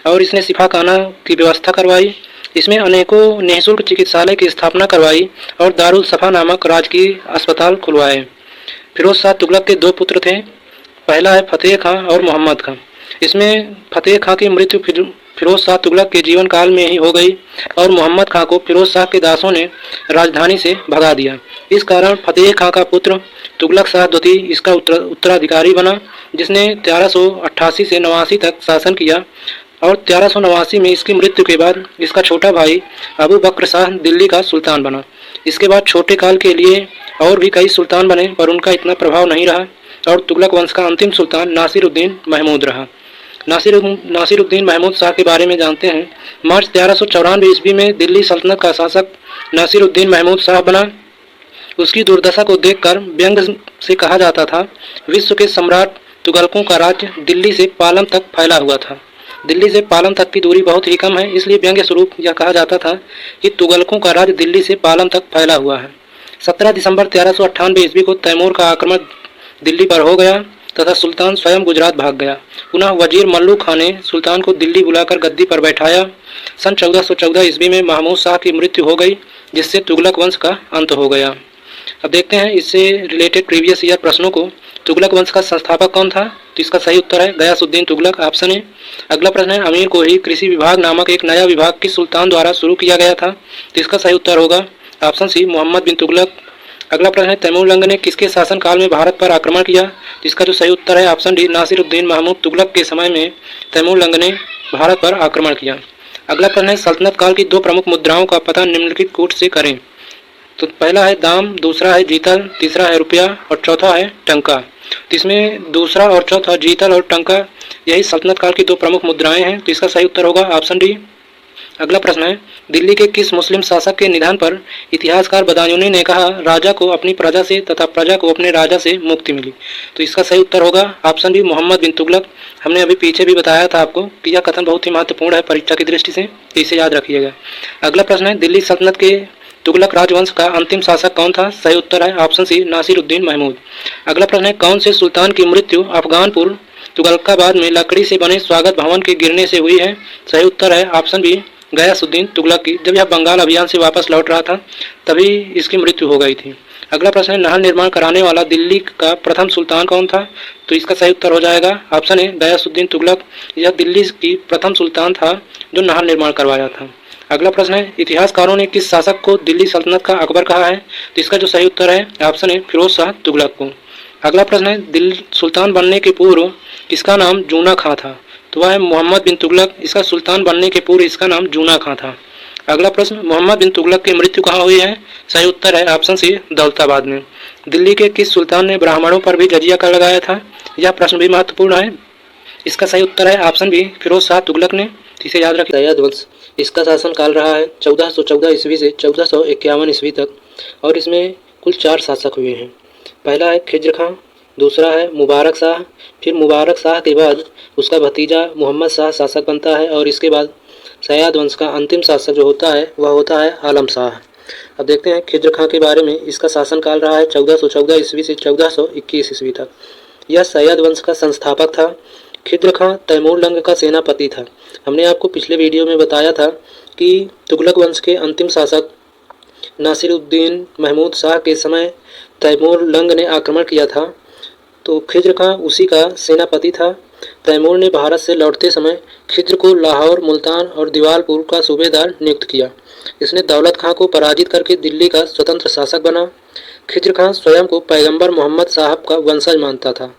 और इसने सिफाखाना की व्यवस्था करवाई। इसमें अनेकों निःशुल्क चिकित्सालय की स्थापना करवाई और दारुल सफा नामक राजकीय अस्पताल खुलवाए। फिरोज शाह तुगलक के 2 पुत्र थे। पहला है फतेह खां और मोहम्मद खां। इसमें फतेह खां की मृत्यु फिरोज शाह तुगलक के जीवन काल में ही हो गई और मोहम्मद खां को फिरोज शाह के दासों ने राजधानी से भगा दिया। इस कारण फतेह खां का पुत्र तुगलक शाह द्वितीय इसका उत्तराधिकारी बना, जिसने 1388 से 89 तक शासन किया और 1389 में इसकी मृत्यु के बाद इसका छोटा भाई अबू बकर शाह दिल्ली का सुल्तान बना। इसके बाद छोटे काल के लिए और भी कई सुल्तान बने, पर उनका इतना प्रभाव नहीं रहा और तुगलक वंश का अंतिम सुल्तान नासिरुद्दीन महमूद रहा। नासिरुद्दीन महमूद शाह के बारे में जानते हैं। मार्च 1394 ईस्वी में दिल्ली सल्तनत का शासक नासिरुद्दीन महमूद शाह बना। उसकी दुर्दशा को देखकर व्यंग से कहा जाता था, विश्व के सम्राट तुगलकों का राज्य दिल्ली से पालम तक फैला हुआ था। दिल्ली से पालम तक की दूरी बहुत ही कम है, इसलिए व्यंग्य स्वरूप यह कहा जाता था कि तुगलकों का राज्य दिल्ली से पालम तक फैला हुआ है। 17 दिसंबर 1398 ईस्वी को तैमूर का आक्रमण दिल्ली पर हो गया तथा सुल्तान स्वयं गुजरात भाग गया। पुनः वजीर मल्लू खां ने सुल्तान को दिल्ली बुलाकर गद्दी पर बैठाया। सन 1414 ईस्वी में महमूद शाह की मृत्यु हो गई, जिससे तुगलक वंश का अंत हो गया। अब देखते हैं इससे रिलेटेड प्रीवियस ईयर प्रश्नों को। तुगलक वंश का संस्थापक कौन था? तो इसका सही उत्तर है गयासुद्दीन तुगलक, ऑप्शन ए। अगला प्रश्न है, अमीर को ही कृषि विभाग नामक एक नया विभाग किस सुल्तान द्वारा शुरू किया गया था? तो इसका सही उत्तर होगा ऑप्शन सी, मोहम्मद बिन तुगलक। अगला प्रश्न है, तैमूर लंग ने किसके शासनकाल में भारत पर आक्रमण किया? तो इसका जो सही उत्तर है ऑप्शन डी, नासिरुद्दीन महमूद तुगलक के समय में तैमूर लंग ने भारत पर आक्रमण किया। अगला प्रश्न है, सल्तनत काल की 2 प्रमुख मुद्राओं का पता निम्नलिखित कूट से करें। तो पहला है दाम, दूसरा है जीतल, तीसरा है रुपया और चौथा है टंका। तो इसमें दूसरा और चौथा, जीतल और टंका, यही सल्तनत काल की 2 प्रमुख मुद्राएं हैं। तो इसका सही उत्तर होगा ऑप्शन डी। अगला प्रश्न है, दिल्ली के किस मुस्लिम शासक के निधन पर इतिहासकार बदायूनी ने कहा, राजा को अपनी प्रजा से तथा प्रजा को अपने राजा से मुक्ति मिली? तो इसका सही उत्तर होगा ऑप्शन डी, मोहम्मद बिन तुगलक। हमने अभी पीछे भी बताया था आपको कि यह कथन बहुत ही महत्वपूर्ण है परीक्षा की दृष्टि से, इसे याद रखिएगा। अगला प्रश्न है, दिल्ली सल्तनत के तुगलक राजवंश का अंतिम शासक कौन था? सही उत्तर है ऑप्शन सी, नासिरुद्दीन महमूद। अगला प्रश्न है, कौन से सुल्तान की मृत्यु अफगानपुर तुगलकाबाद में लकड़ी से बने स्वागत भवन के गिरने से हुई है? सही उत्तर है ऑप्शन बी, गयासुद्दीन तुगलक की। जब यह बंगाल अभियान से वापस लौट रहा था तभी इसकी मृत्यु हो गई थी। अगला प्रश्न है, नहर निर्माण कराने वाला दिल्ली का प्रथम सुल्तान कौन था? तो इसका सही उत्तर हो जाएगा ऑप्शन ए, गयासुद्दीन तुगलक। यह दिल्ली की प्रथम सुल्तान था जो नहर निर्माण करवाया था। अगला प्रश्न है, इतिहासकारों ने किस शासक को दिल्ली सल्तनत का अकबर कहा है? तो इसका जो सही उत्तर है ऑप्शन ए, फिरोज शाह तुगलक को। अगला प्रश्न है, दिल्ली सुल्तान बनने के पूर्व इसका नाम जूना खां था? तो वह है मोहम्मद बिन तुगलक। इसका सुल्तान बनने के पूर्व इसका नाम जूना खां था। अगला प्रश्न, मोहम्मद बिन तुगलक की मृत्यु कहाँ हुई है? सही उत्तर है ऑप्शन सी, दौलताबाद में। दिल्ली के किस सुल्तान ने ब्राह्मणों पर भी जजिया कर लगाया था? यह प्रश्न भी महत्वपूर्ण है। इसका सही उत्तर है ऑप्शन बी, फिरोज शाह तुगलक ने। इसे याद रखिए। सैयद वंश, इसका शासनकाल रहा है 1414 ईस्वी से 1451 ईस्वी तक और इसमें कुल 4 शासक हुए हैं। पहला है खिज्र खां, दूसरा है मुबारक शाह, फिर मुबारक शाह के बाद उसका भतीजा मोहम्मद शाह शासक बनता है और इसके बाद सैयद वंश का अंतिम शासक जो होता है वह होता है आलम शाह। अब देखते हैं खिज्र खां के बारे में। इसका शासनकाल रहा है 1414 ईस्वी से 1421 ईस्वी तक। यह सैयद वंश का संस्थापक था। खिज्र खां तैमूर लंग का सेनापति था। हमने आपको पिछले वीडियो में बताया था कि तुगलक वंश के अंतिम शासक नासिरुद्दीन महमूद शाह के समय तैमूर लंग ने आक्रमण किया था, तो खिज्र खां उसी का सेनापति था। तैमूर ने भारत से लौटते समय खिज्र को लाहौर, मुल्तान और दीवालपुर का सूबेदार नियुक्त किया। इसने दौलत खां को पराजित करके दिल्ली का स्वतंत्र शासक बना। खिज्र खां स्वयं को पैगंबर मोहम्मद साहब का वंशज मानता था।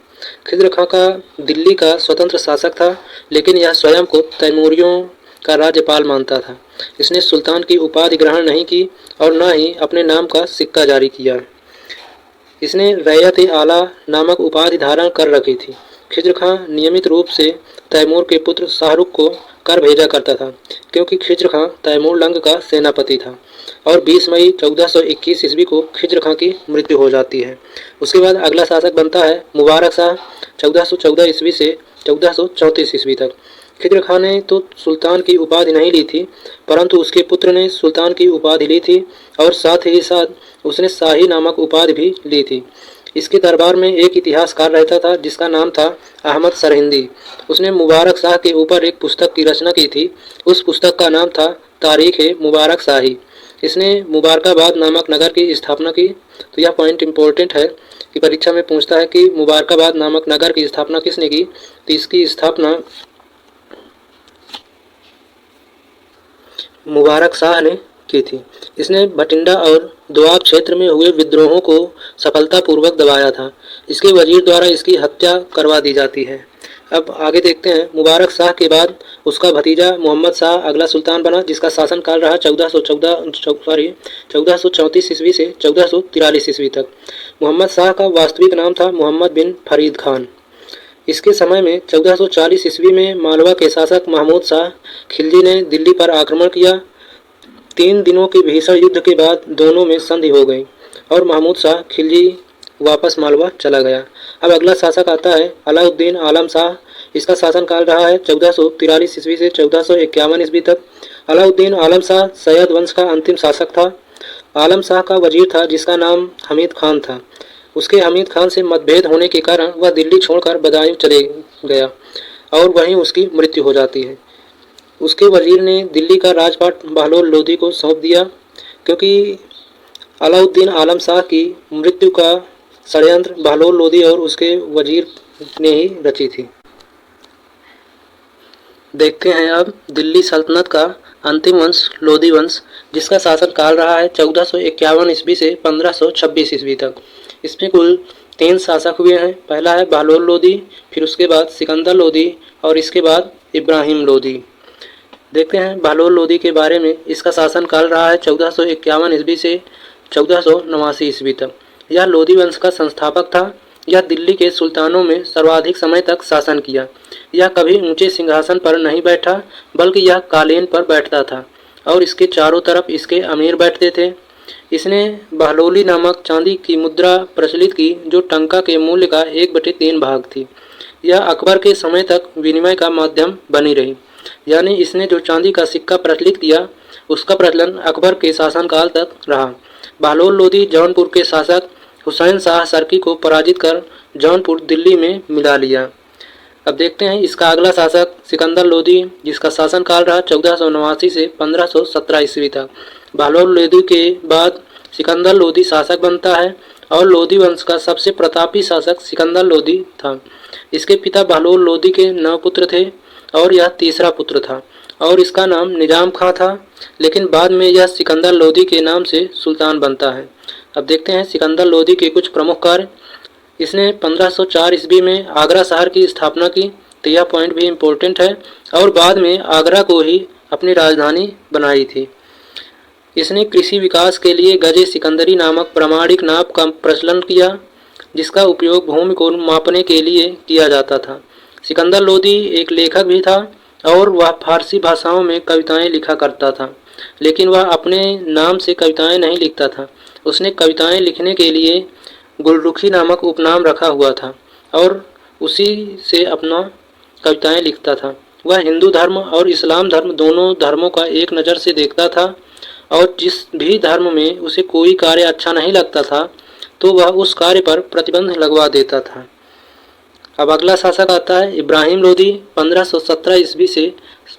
खिज्र खां का दिल्ली का स्वतंत्र शासक था, लेकिन यह स्वयं को तैमूरियों का राज्यपाल मानता था। इसने सुल्तान की उपाधि ग्रहण नहीं की और न ही अपने नाम का सिक्का जारी किया। इसने रैयत-ए-आला नामक उपाधि धारण कर रखी थी। खिज्र खां नियमित रूप से तैमूर के पुत्र शाहरुख को कर भेजा करता था, क्योंकि खिज्र खां तैमूर लंग का सेनापति था। और 20 मई 1421 ईस्वी को खिज्र खां की मृत्यु हो जाती है। उसके बाद अगला शासक बनता है मुबारक शाह, 1414 ईस्वी से 1434 ईस्वी तक। खिज्र खां ने तो सुल्तान की उपाधि नहीं ली थी, परंतु उसके पुत्र ने सुल्तान की उपाधि ली थी और साथ ही साथ उसने शाही नामक उपाधि भी ली थी। इसके दरबार में एक इतिहासकार रहता था जिसका नाम था अहमद सरहिंदी। उसने मुबारक शाह के ऊपर एक पुस्तक की रचना की थी। उस पुस्तक का नाम था तारीख-ए-मुबारक शाही। इसने मुबारकाबाद नामक नगर की स्थापना की। तो यह पॉइंट इम्पोर्टेंट है कि परीक्षा में पूछता है कि मुबारकाबाद नामक नगर की स्थापना किसने की। तो इसकी स्थापना मुबारक शाह ने की थी। इसने भटिंडा और दोआब क्षेत्र में हुए विद्रोहों को सफलतापूर्वक दबाया था। इसके वजीर द्वारा इसकी हत्या करवा दी जाती है। अब आगे देखते हैं। मुबारक शाह के बाद उसका भतीजा मोहम्मद शाह अगला सुल्तान बना, जिसका शासनकाल रहा 1434 ईस्वी से 1443 ईस्वी तक। मोहम्मद शाह का वास्तविक नाम था मोहम्मद बिन फरीद खान। इसके समय में 1440 ईस्वी में मालवा के शासक महमूद शाह खिलजी ने दिल्ली पर आक्रमण किया। 3 दिनों के भीषण युद्ध के बाद दोनों में संधि हो गई और महमूद शाह खिलजी वापस मालवा चला गया। अब अगला शासक आता है अलाउद्दीन आलम शाह। इसका शासनकाल रहा है 1443 ईस्वी से 1451 ईस्वी तक। अलाउद्दीन आलम शाह सैयद वंश का अंतिम शासक था। आलम शाह का वजीर था जिसका नाम हमीद खान था। उसके हमीद खान से मतभेद होने के कारण वह दिल्ली छोड़कर बदायूं चले गया और वहीं उसकी मृत्यु हो जाती है। उसके वजीर ने दिल्ली का राजपाट बहलोल लोदी को सौंप दिया, क्योंकि अलाउद्दीन आलम शाह की मृत्यु का षड्यंत्र बहलोल लोदी और उसके वजीर ने ही रची थी। देखते हैं अब दिल्ली सल्तनत का अंतिम वंश लोदी वंश, जिसका शासनकाल रहा है 1451 ईस्वी से 1526 ईस्वी तक। इसमें कुल 3 शासक हुए हैं। पहला है बहलोल लोदी, फिर उसके बाद सिकंदर लोदी और इसके बाद इब्राहिम लोदी। देखते हैं बहलोल लोदी के बारे में। इसका शासनकाल रहा है 1451 ईस्वी से 1489 ईस्वी तक। यह लोदी वंश का संस्थापक था। यह दिल्ली के सुल्तानों में सर्वाधिक समय तक शासन किया। यह कभी ऊंचे सिंहासन पर नहीं बैठा, बल्कि यह कालीन पर बैठता था और इसके चारों तरफ इसके अमीर बैठते थे। इसने बहलोली नामक चांदी की मुद्रा प्रचलित की, जो टंका के मूल्य का 1/3 भाग थी। यह अकबर के समय तक विनिमय का माध्यम बनी रही। यानी इसने जो चांदी का सिक्का प्रचलित किया, उसका प्रचलन अकबर के शासनकाल तक रहा। बहलोल लोदी जौनपुर के शासक हुसैन शाह सरकी को पराजित कर जौनपुर दिल्ली में मिला लिया। अब देखते हैं इसका अगला शासक सिकंदर लोदी, जिसका शासनकाल रहा 1489 से 1517 ईस्वी तक। बहलोल लोदी के बाद सिकंदर लोदी शासक बनता है और लोदी वंश का सबसे प्रतापी शासक सिकंदर लोदी था। इसके पिता बहलोल लोदी के 9 पुत्र थे और यह तीसरा पुत्र था और इसका नाम निजाम खां था, लेकिन बाद में यह सिकंदर लोदी के नाम से सुल्तान बनता है। अब देखते हैं सिकंदर लोदी के कुछ प्रमुख कार्य। इसने 1504 ईस्वी में आगरा शहर की स्थापना की, तो यह पॉइंट भी इम्पोर्टेंट है, और बाद में आगरा को ही अपनी राजधानी बनाई थी। इसने कृषि विकास के लिए गजे सिकंदरी नामक प्रामाणिक नाप का प्रचलन किया, जिसका उपयोग भूमि को मापने के लिए किया जाता था। सिकंदर लोदी एक लेखक भी था और वह फारसी भाषाओं में कविताएं लिखा करता था, लेकिन वह अपने नाम से कविताएं नहीं लिखता था। उसने कविताएं लिखने के लिए गुलरुखी नामक उपनाम रखा हुआ था और उसी से अपना कविताएं लिखता था। वह हिंदू धर्म और इस्लाम धर्म दोनों धर्मों का एक नज़र से देखता था और जिस भी धर्म में उसे कोई कार्य अच्छा नहीं लगता था तो वह उस कार्य पर प्रतिबंध लगवा देता था। अब अगला शासक आता है इब्राहिम लोदी 1517 ईस्वी से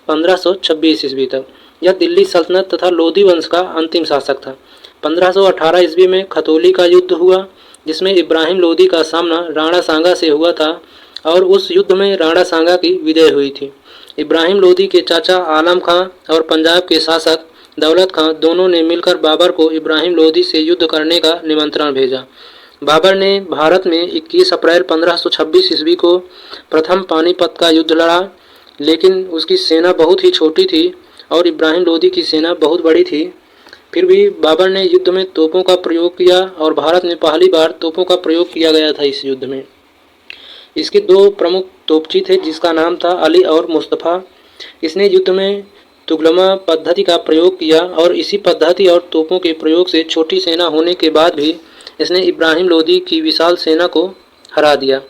1526 ईस्वी तक। यह दिल्ली सल्तनत तथा लोदी वंश का अंतिम शासक था। 1518 ईस्वी में खतौली का युद्ध हुआ, जिसमें इब्राहिम लोदी का सामना राणा सांगा से हुआ था और उस युद्ध में राणा सांगा की विजय हुई थी। इब्राहिम लोदी के चाचा आलम खां और पंजाब के शासक दौलत खां दोनों ने मिलकर बाबर को इब्राहिम लोदी से युद्ध करने का निमंत्रण भेजा। बाबर ने भारत में 21 अप्रैल 1526 ईस्वी को प्रथम पानीपत का युद्ध लड़ा, लेकिन उसकी सेना बहुत ही छोटी थी और इब्राहिम लोदी की सेना बहुत बड़ी थी। फिर भी बाबर ने युद्ध में तोपों का प्रयोग किया और भारत में पहली बार तोपों का प्रयोग किया गया था इस युद्ध में। इसके 2 प्रमुख तोपची थे, जिसका नाम था अली और मुस्तफ़ा। इसने युद्ध में तुगलमा पद्धति का प्रयोग किया और इसी पद्धति और तोपों के प्रयोग से छोटी सेना होने के बाद भी इसने इब्राहिम लोदी की विशाल सेना को हरा दिया।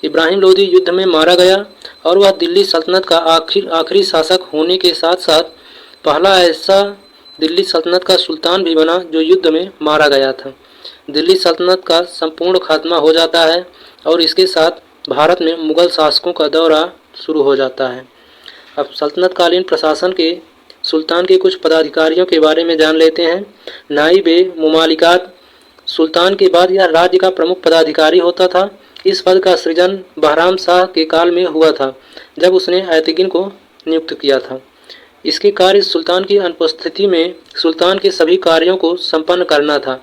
इब्राहिम लोदी युद्ध में मारा गया और वह दिल्ली सल्तनत का आखिरी शासक होने के साथ साथ पहला ऐसा दिल्ली सल्तनत का सुल्तान भी बना जो युद्ध में मारा गया था। दिल्ली सल्तनत का संपूर्ण खात्मा हो जाता है और इसके साथ भारत में मुगल शासकों का दौरा शुरू हो जाता है। अब सल्तनतकालीन प्रशासन के सुल्तान के कुछ पदाधिकारियों के बारे में जान लेते हैं। नाइब-ए-मुमालिकात सुल्तान के बाद यह राज्य का प्रमुख पदाधिकारी होता था। इस पद का सृजन बहराम शाह के काल में हुआ था, जब उसने ऐतगिन को नियुक्त किया था। इसके कार्य सुल्तान की अनुपस्थिति में सुल्तान के सभी कार्यों को संपन्न करना था।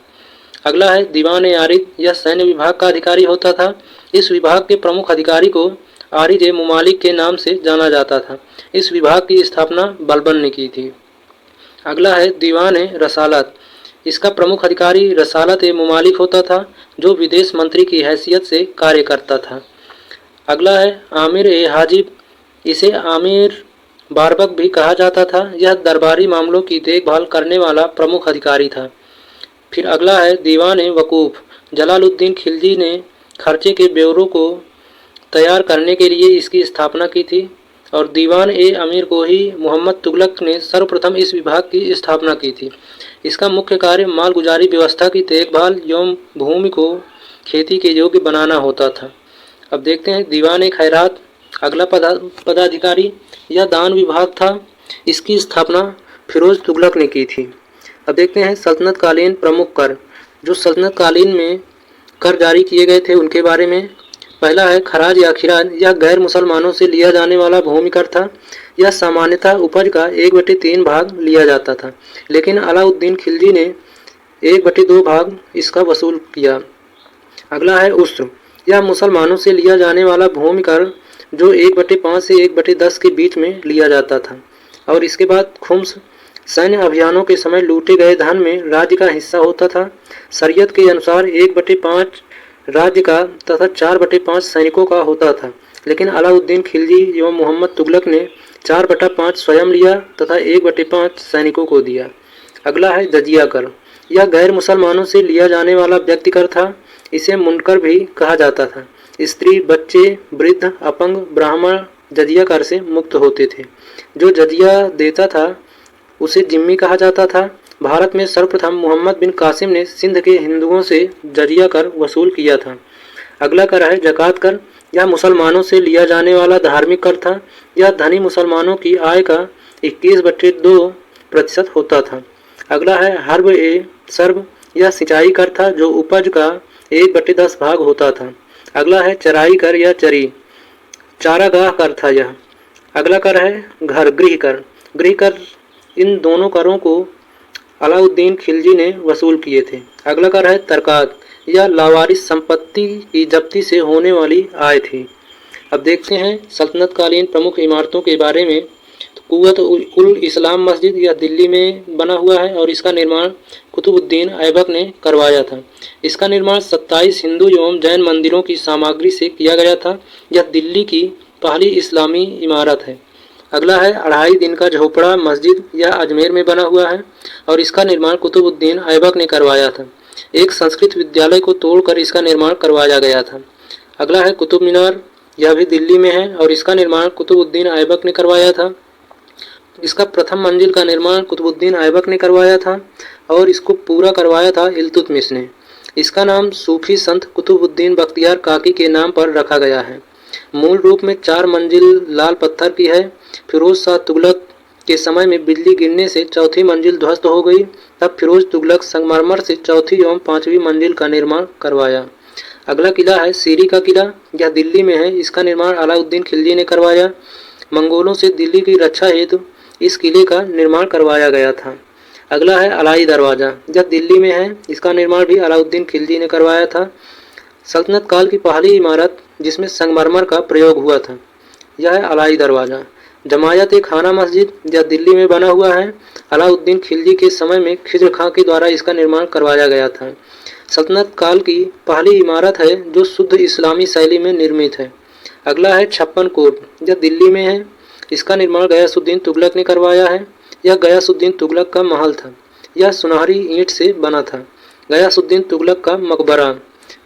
अगला है दीवान आरिद, यह सैन्य विभाग का अधिकारी होता था। इस विभाग के प्रमुख अधिकारी को आरिद ए मुमालिक के नाम से जाना जाता था। इस विभाग की स्थापना बलबन ने की थी। अगला है दीवान रसालत, इसका प्रमुख अधिकारी रसालत ए मुमालिक होता था जो विदेश मंत्री की हैसियत से कार्य करता था। अगला है आमिर ए हाजिब, इसे आमिर बारबक भी कहा जाता था। यह दरबारी मामलों की देखभाल करने वाला प्रमुख अधिकारी था। फिर अगला है दीवान वकूफ़, जलालुद्दीन खिलजी ने खर्चे के ब्यौरों को तैयार करने के लिए इसकी स्थापना की थी और दीवान अमीर को ही मोहम्मद तुगलक ने सर्वप्रथम इस विभाग की स्थापना की थी। इसका मुख्य कार्य मालगुजारी व्यवस्था की देखभाल एवं भूमि को खेती के योग्य बनाना होता था। अब देखते हैं दीवान खैरात, अगला पदाधिकारी यह दान विभाग था। इसकी स्थापना फिरोज तुगलक ने की थी। अब देखते हैं सल्तनत कालीन प्रमुख कर, जो सल्तनत कालीन में कर जारी किए गए थे उनके बारे में। पहला है खराज या खिराज, यह गैर मुसलमानों से लिया जाने वाला भूमि कर था। यह सामान्यतः उपज का 1/3 भाग लिया जाता था, लेकिन अलाउद्दीन खिलजी ने 1/2 भाग इसका वसूल किया। अगला है उस्र, यह मुसलमानों से लिया जाने वाला भूमि कर जो 1/5 से 1/10 के बीच में लिया जाता था। और इसके बाद खुम्स, सैन्य अभियानों के समय लूटे गए धन में राज्य का हिस्सा होता था। शरीयत के अनुसार 1/5 राज्य का तथा 4/5 सैनिकों का होता था, लेकिन अलाउद्दीन खिलजी एवं मोहम्मद तुगलक ने 4/5 स्वयं लिया तथा 1/5 सैनिकों को दिया। अगला है जजिया कर, यह गैर मुसलमानों से लिया जाने वाला व्यक्ति कर था। इसे मुनकर भी कहा जाता था। स्त्री, बच्चे, वृद्ध, अपंग, ब्राह्मण जजिया कर से मुक्त होते थे। जो जजिया देता था उसे जिम्मी कहा जाता था। भारत में सर्वप्रथम मोहम्मद बिन कासिम ने सिंध के हिंदुओं से जजिया कर वसूल किया था। अगला कर है जकात कर, यह मुसलमानों से लिया जाने वाला धार्मिक कर था। यह धनी मुसलमानों की आय का 21/2% होता था। अगला है हर्ब ए सर्ब, यह सिंचाई कर था जो उपज का 1/10 भाग होता था। अगला है चराई कर या चरी, चारागाह कर था यह। अगला कर है घर गृह कर। गृह कर, इन दोनों करों को अलाउद्दीन खिलजी ने वसूल किए थे। अगला कर है तरकात, यह लावारिस संपत्ति की जब्ती से होने वाली आय थी। अब देखते हैं सल्तनत कालीन प्रमुख इमारतों के बारे में। तो कुव्वत उल इस्लाम मस्जिद यह दिल्ली में बना हुआ है और इसका निर्माण कुतुबुद्दीन ऐबक ने करवाया था। इसका निर्माण 27 हिंदू एवं जैन मंदिरों की सामग्री से किया गया था। यह दिल्ली की पहली इस्लामी इमारत है। अगला है 2.5 दिन का झोपड़ा मस्जिद, यह अजमेर में बना हुआ है और इसका निर्माण कुतुबुद्दीन ऐबक ने करवाया था। एक संस्कृत विद्यालय को तोड़कर इसका निर्माण करवाया गया था। अगला है कुतुब मीनार, यह भी दिल्ली में है और इसका निर्माण कुतुबुद्दीन ऐबक ने करवाया था। इसका प्रथम मंजिल का निर्माण कुतुबुद्दीन ऐबक ने करवाया था और इसको पूरा करवाया था इल्तुतमिश ने। इसका नाम सूफी संत कुतुबुद्दीन बख्तियार काकी के नाम पर रखा गया है। मूल रूप में 4 मंजिल लाल पत्थर की है। फिरोज शाह तुगलक के समय में बिजली गिरने से चौथी मंजिल ध्वस्त हो गई। तब फिरोज तुगलक संगमरमर से चौथी एवं 5वीं मंजिल का निर्माण करवाया। अगला किला है सीरी का किला, यह दिल्ली में है। इसका निर्माण अलाउद्दीन खिलजी ने करवाया। मंगोलों से दिल्ली की रक्षा हेतु इस किले का निर्माण करवाया गया था। अगला है अलाई दरवाज़ा, यह दिल्ली में है। इसका निर्माण भी अलाउद्दीन खिलजी ने करवाया था। सल्तनत काल की पहली इमारत जिसमें संगमरमर का प्रयोग हुआ था यह है अलाई दरवाज़ा। जमायत खाना मस्जिद, यह दिल्ली में बना हुआ है। अलाउद्दीन खिलजी के समय में खिज्र खां के द्वारा इसका निर्माण करवाया गया था। सल्तनत काल की पहली इमारत है जो शुद्ध इस्लामी शैली में निर्मित है। अगला है 56 कोट, यह दिल्ली में है। इसका निर्माण गयासुद्दीन तुगलक ने करवाया है। यह गयासुद्दीन तुगलक का महल था। यह सुनहरी ईंट से बना था। गयासुद्दीन तुगलक का मकबरा,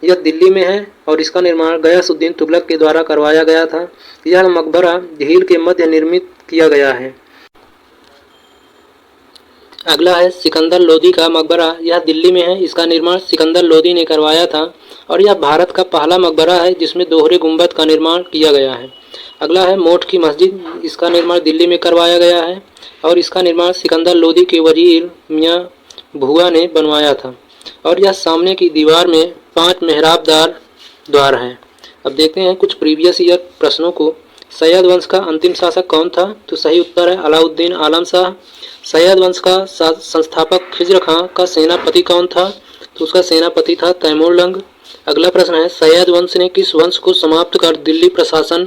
यह दिल्ली में है और इसका निर्माण गयासुद्दीन तुगलक के द्वारा करवाया गया था। यह मकबरा झील के मध्य निर्मित किया गया है। अगला है सिकंदर लोदी का मकबरा, यह दिल्ली में है। इसका निर्माण सिकंदर लोदी ने करवाया था और यह भारत का पहला मकबरा है जिसमें दोहरे गुंबद का निर्माण किया गया है। अगला है मोठ की मस्जिद, इसका निर्माण दिल्ली में करवाया गया है और इसका निर्माण सिकंदर लोदी के वजीर मियाँ भुआ ने बनवाया था और यह सामने की दीवार में 5 मेहराबदार द्वार हैं। अब देखते हैं कुछ प्रीवियस ईयर प्रश्नों को। सैयद वंश का अंतिम शासक कौन था? तो सही उत्तर है अलाउद्दीन आलम शाह। सैयद वंश का संस्थापक खिज्र खां का सेनापति कौन था? तो उसका सेनापति था तैमूरलंग। अगला प्रश्न है सैयद वंश ने किस वंश को समाप्त कर दिल्ली प्रशासन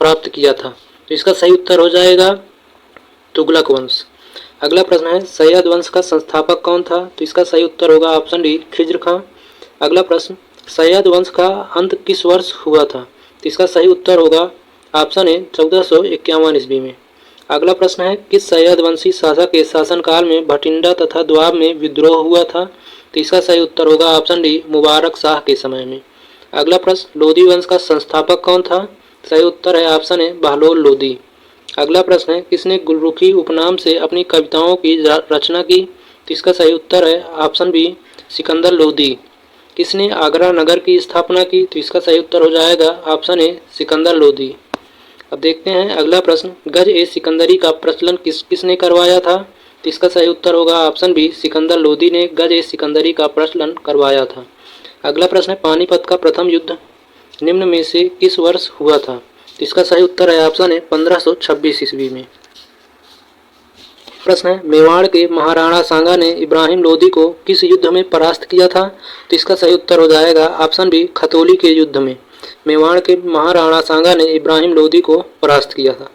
प्राप्त किया था? तो इसका सही उत्तर हो जाएगा तुगलक वंश। अगला प्रश्न है सैयद वंश का संस्थापक कौन था? तो इसका सही उत्तर होगा ऑप्शन डी खिज्र खां। अगला प्रश्न सैयद वंश का अंत किस वर्ष हुआ था? तो इसका सही उत्तर होगा ऑप्शन ए 1451 ईस्वी में। अगला प्रश्न है किस सैयद वंशी शासक के शासनकाल में भटिंडा तथा दोआब में विद्रोह हुआ था? तो इसका सही उत्तर होगा ऑप्शन डी मुबारक शाह के समय में। अगला प्रश्न लोधी वंश का संस्थापक कौन था? सही उत्तर है ऑप्शन ए बहलोल लोधी। अगला प्रश्न है किसने गुलरुखी उपनाम से अपनी कविताओं की रचना की? तो इसका सही उत्तर है ऑप्शन बी सिकंदर लोधी। किसने आगरा नगर की स्थापना की? तो इसका सही उत्तर हो जाएगा ऑप्शन ए सिकंदर लोधी। अब देखते हैं अगला प्रश्न गज ए सिकंदरी का प्रचलन किसने करवाया था? तो इसका सही उत्तर होगा ऑप्शन बी सिकंदर लोधी ने गज ए सिकंदरी का प्रचलन करवाया था। अगला प्रश्न है पानीपत का प्रथम युद्ध निम्न में से किस वर्ष हुआ था? तो इसका सही उत्तर है ऑप्शन है 1526 ईस्वी में। प्रश्न है मेवाड़ के महाराणा सांगा ने इब्राहिम लोदी को किस युद्ध में परास्त किया था? तो इसका सही उत्तर हो जाएगा ऑप्शन बी खतौली के युद्ध में। मेवाड़ के महाराणा सांगा ने इब्राहिम लोदी को परास्त किया था।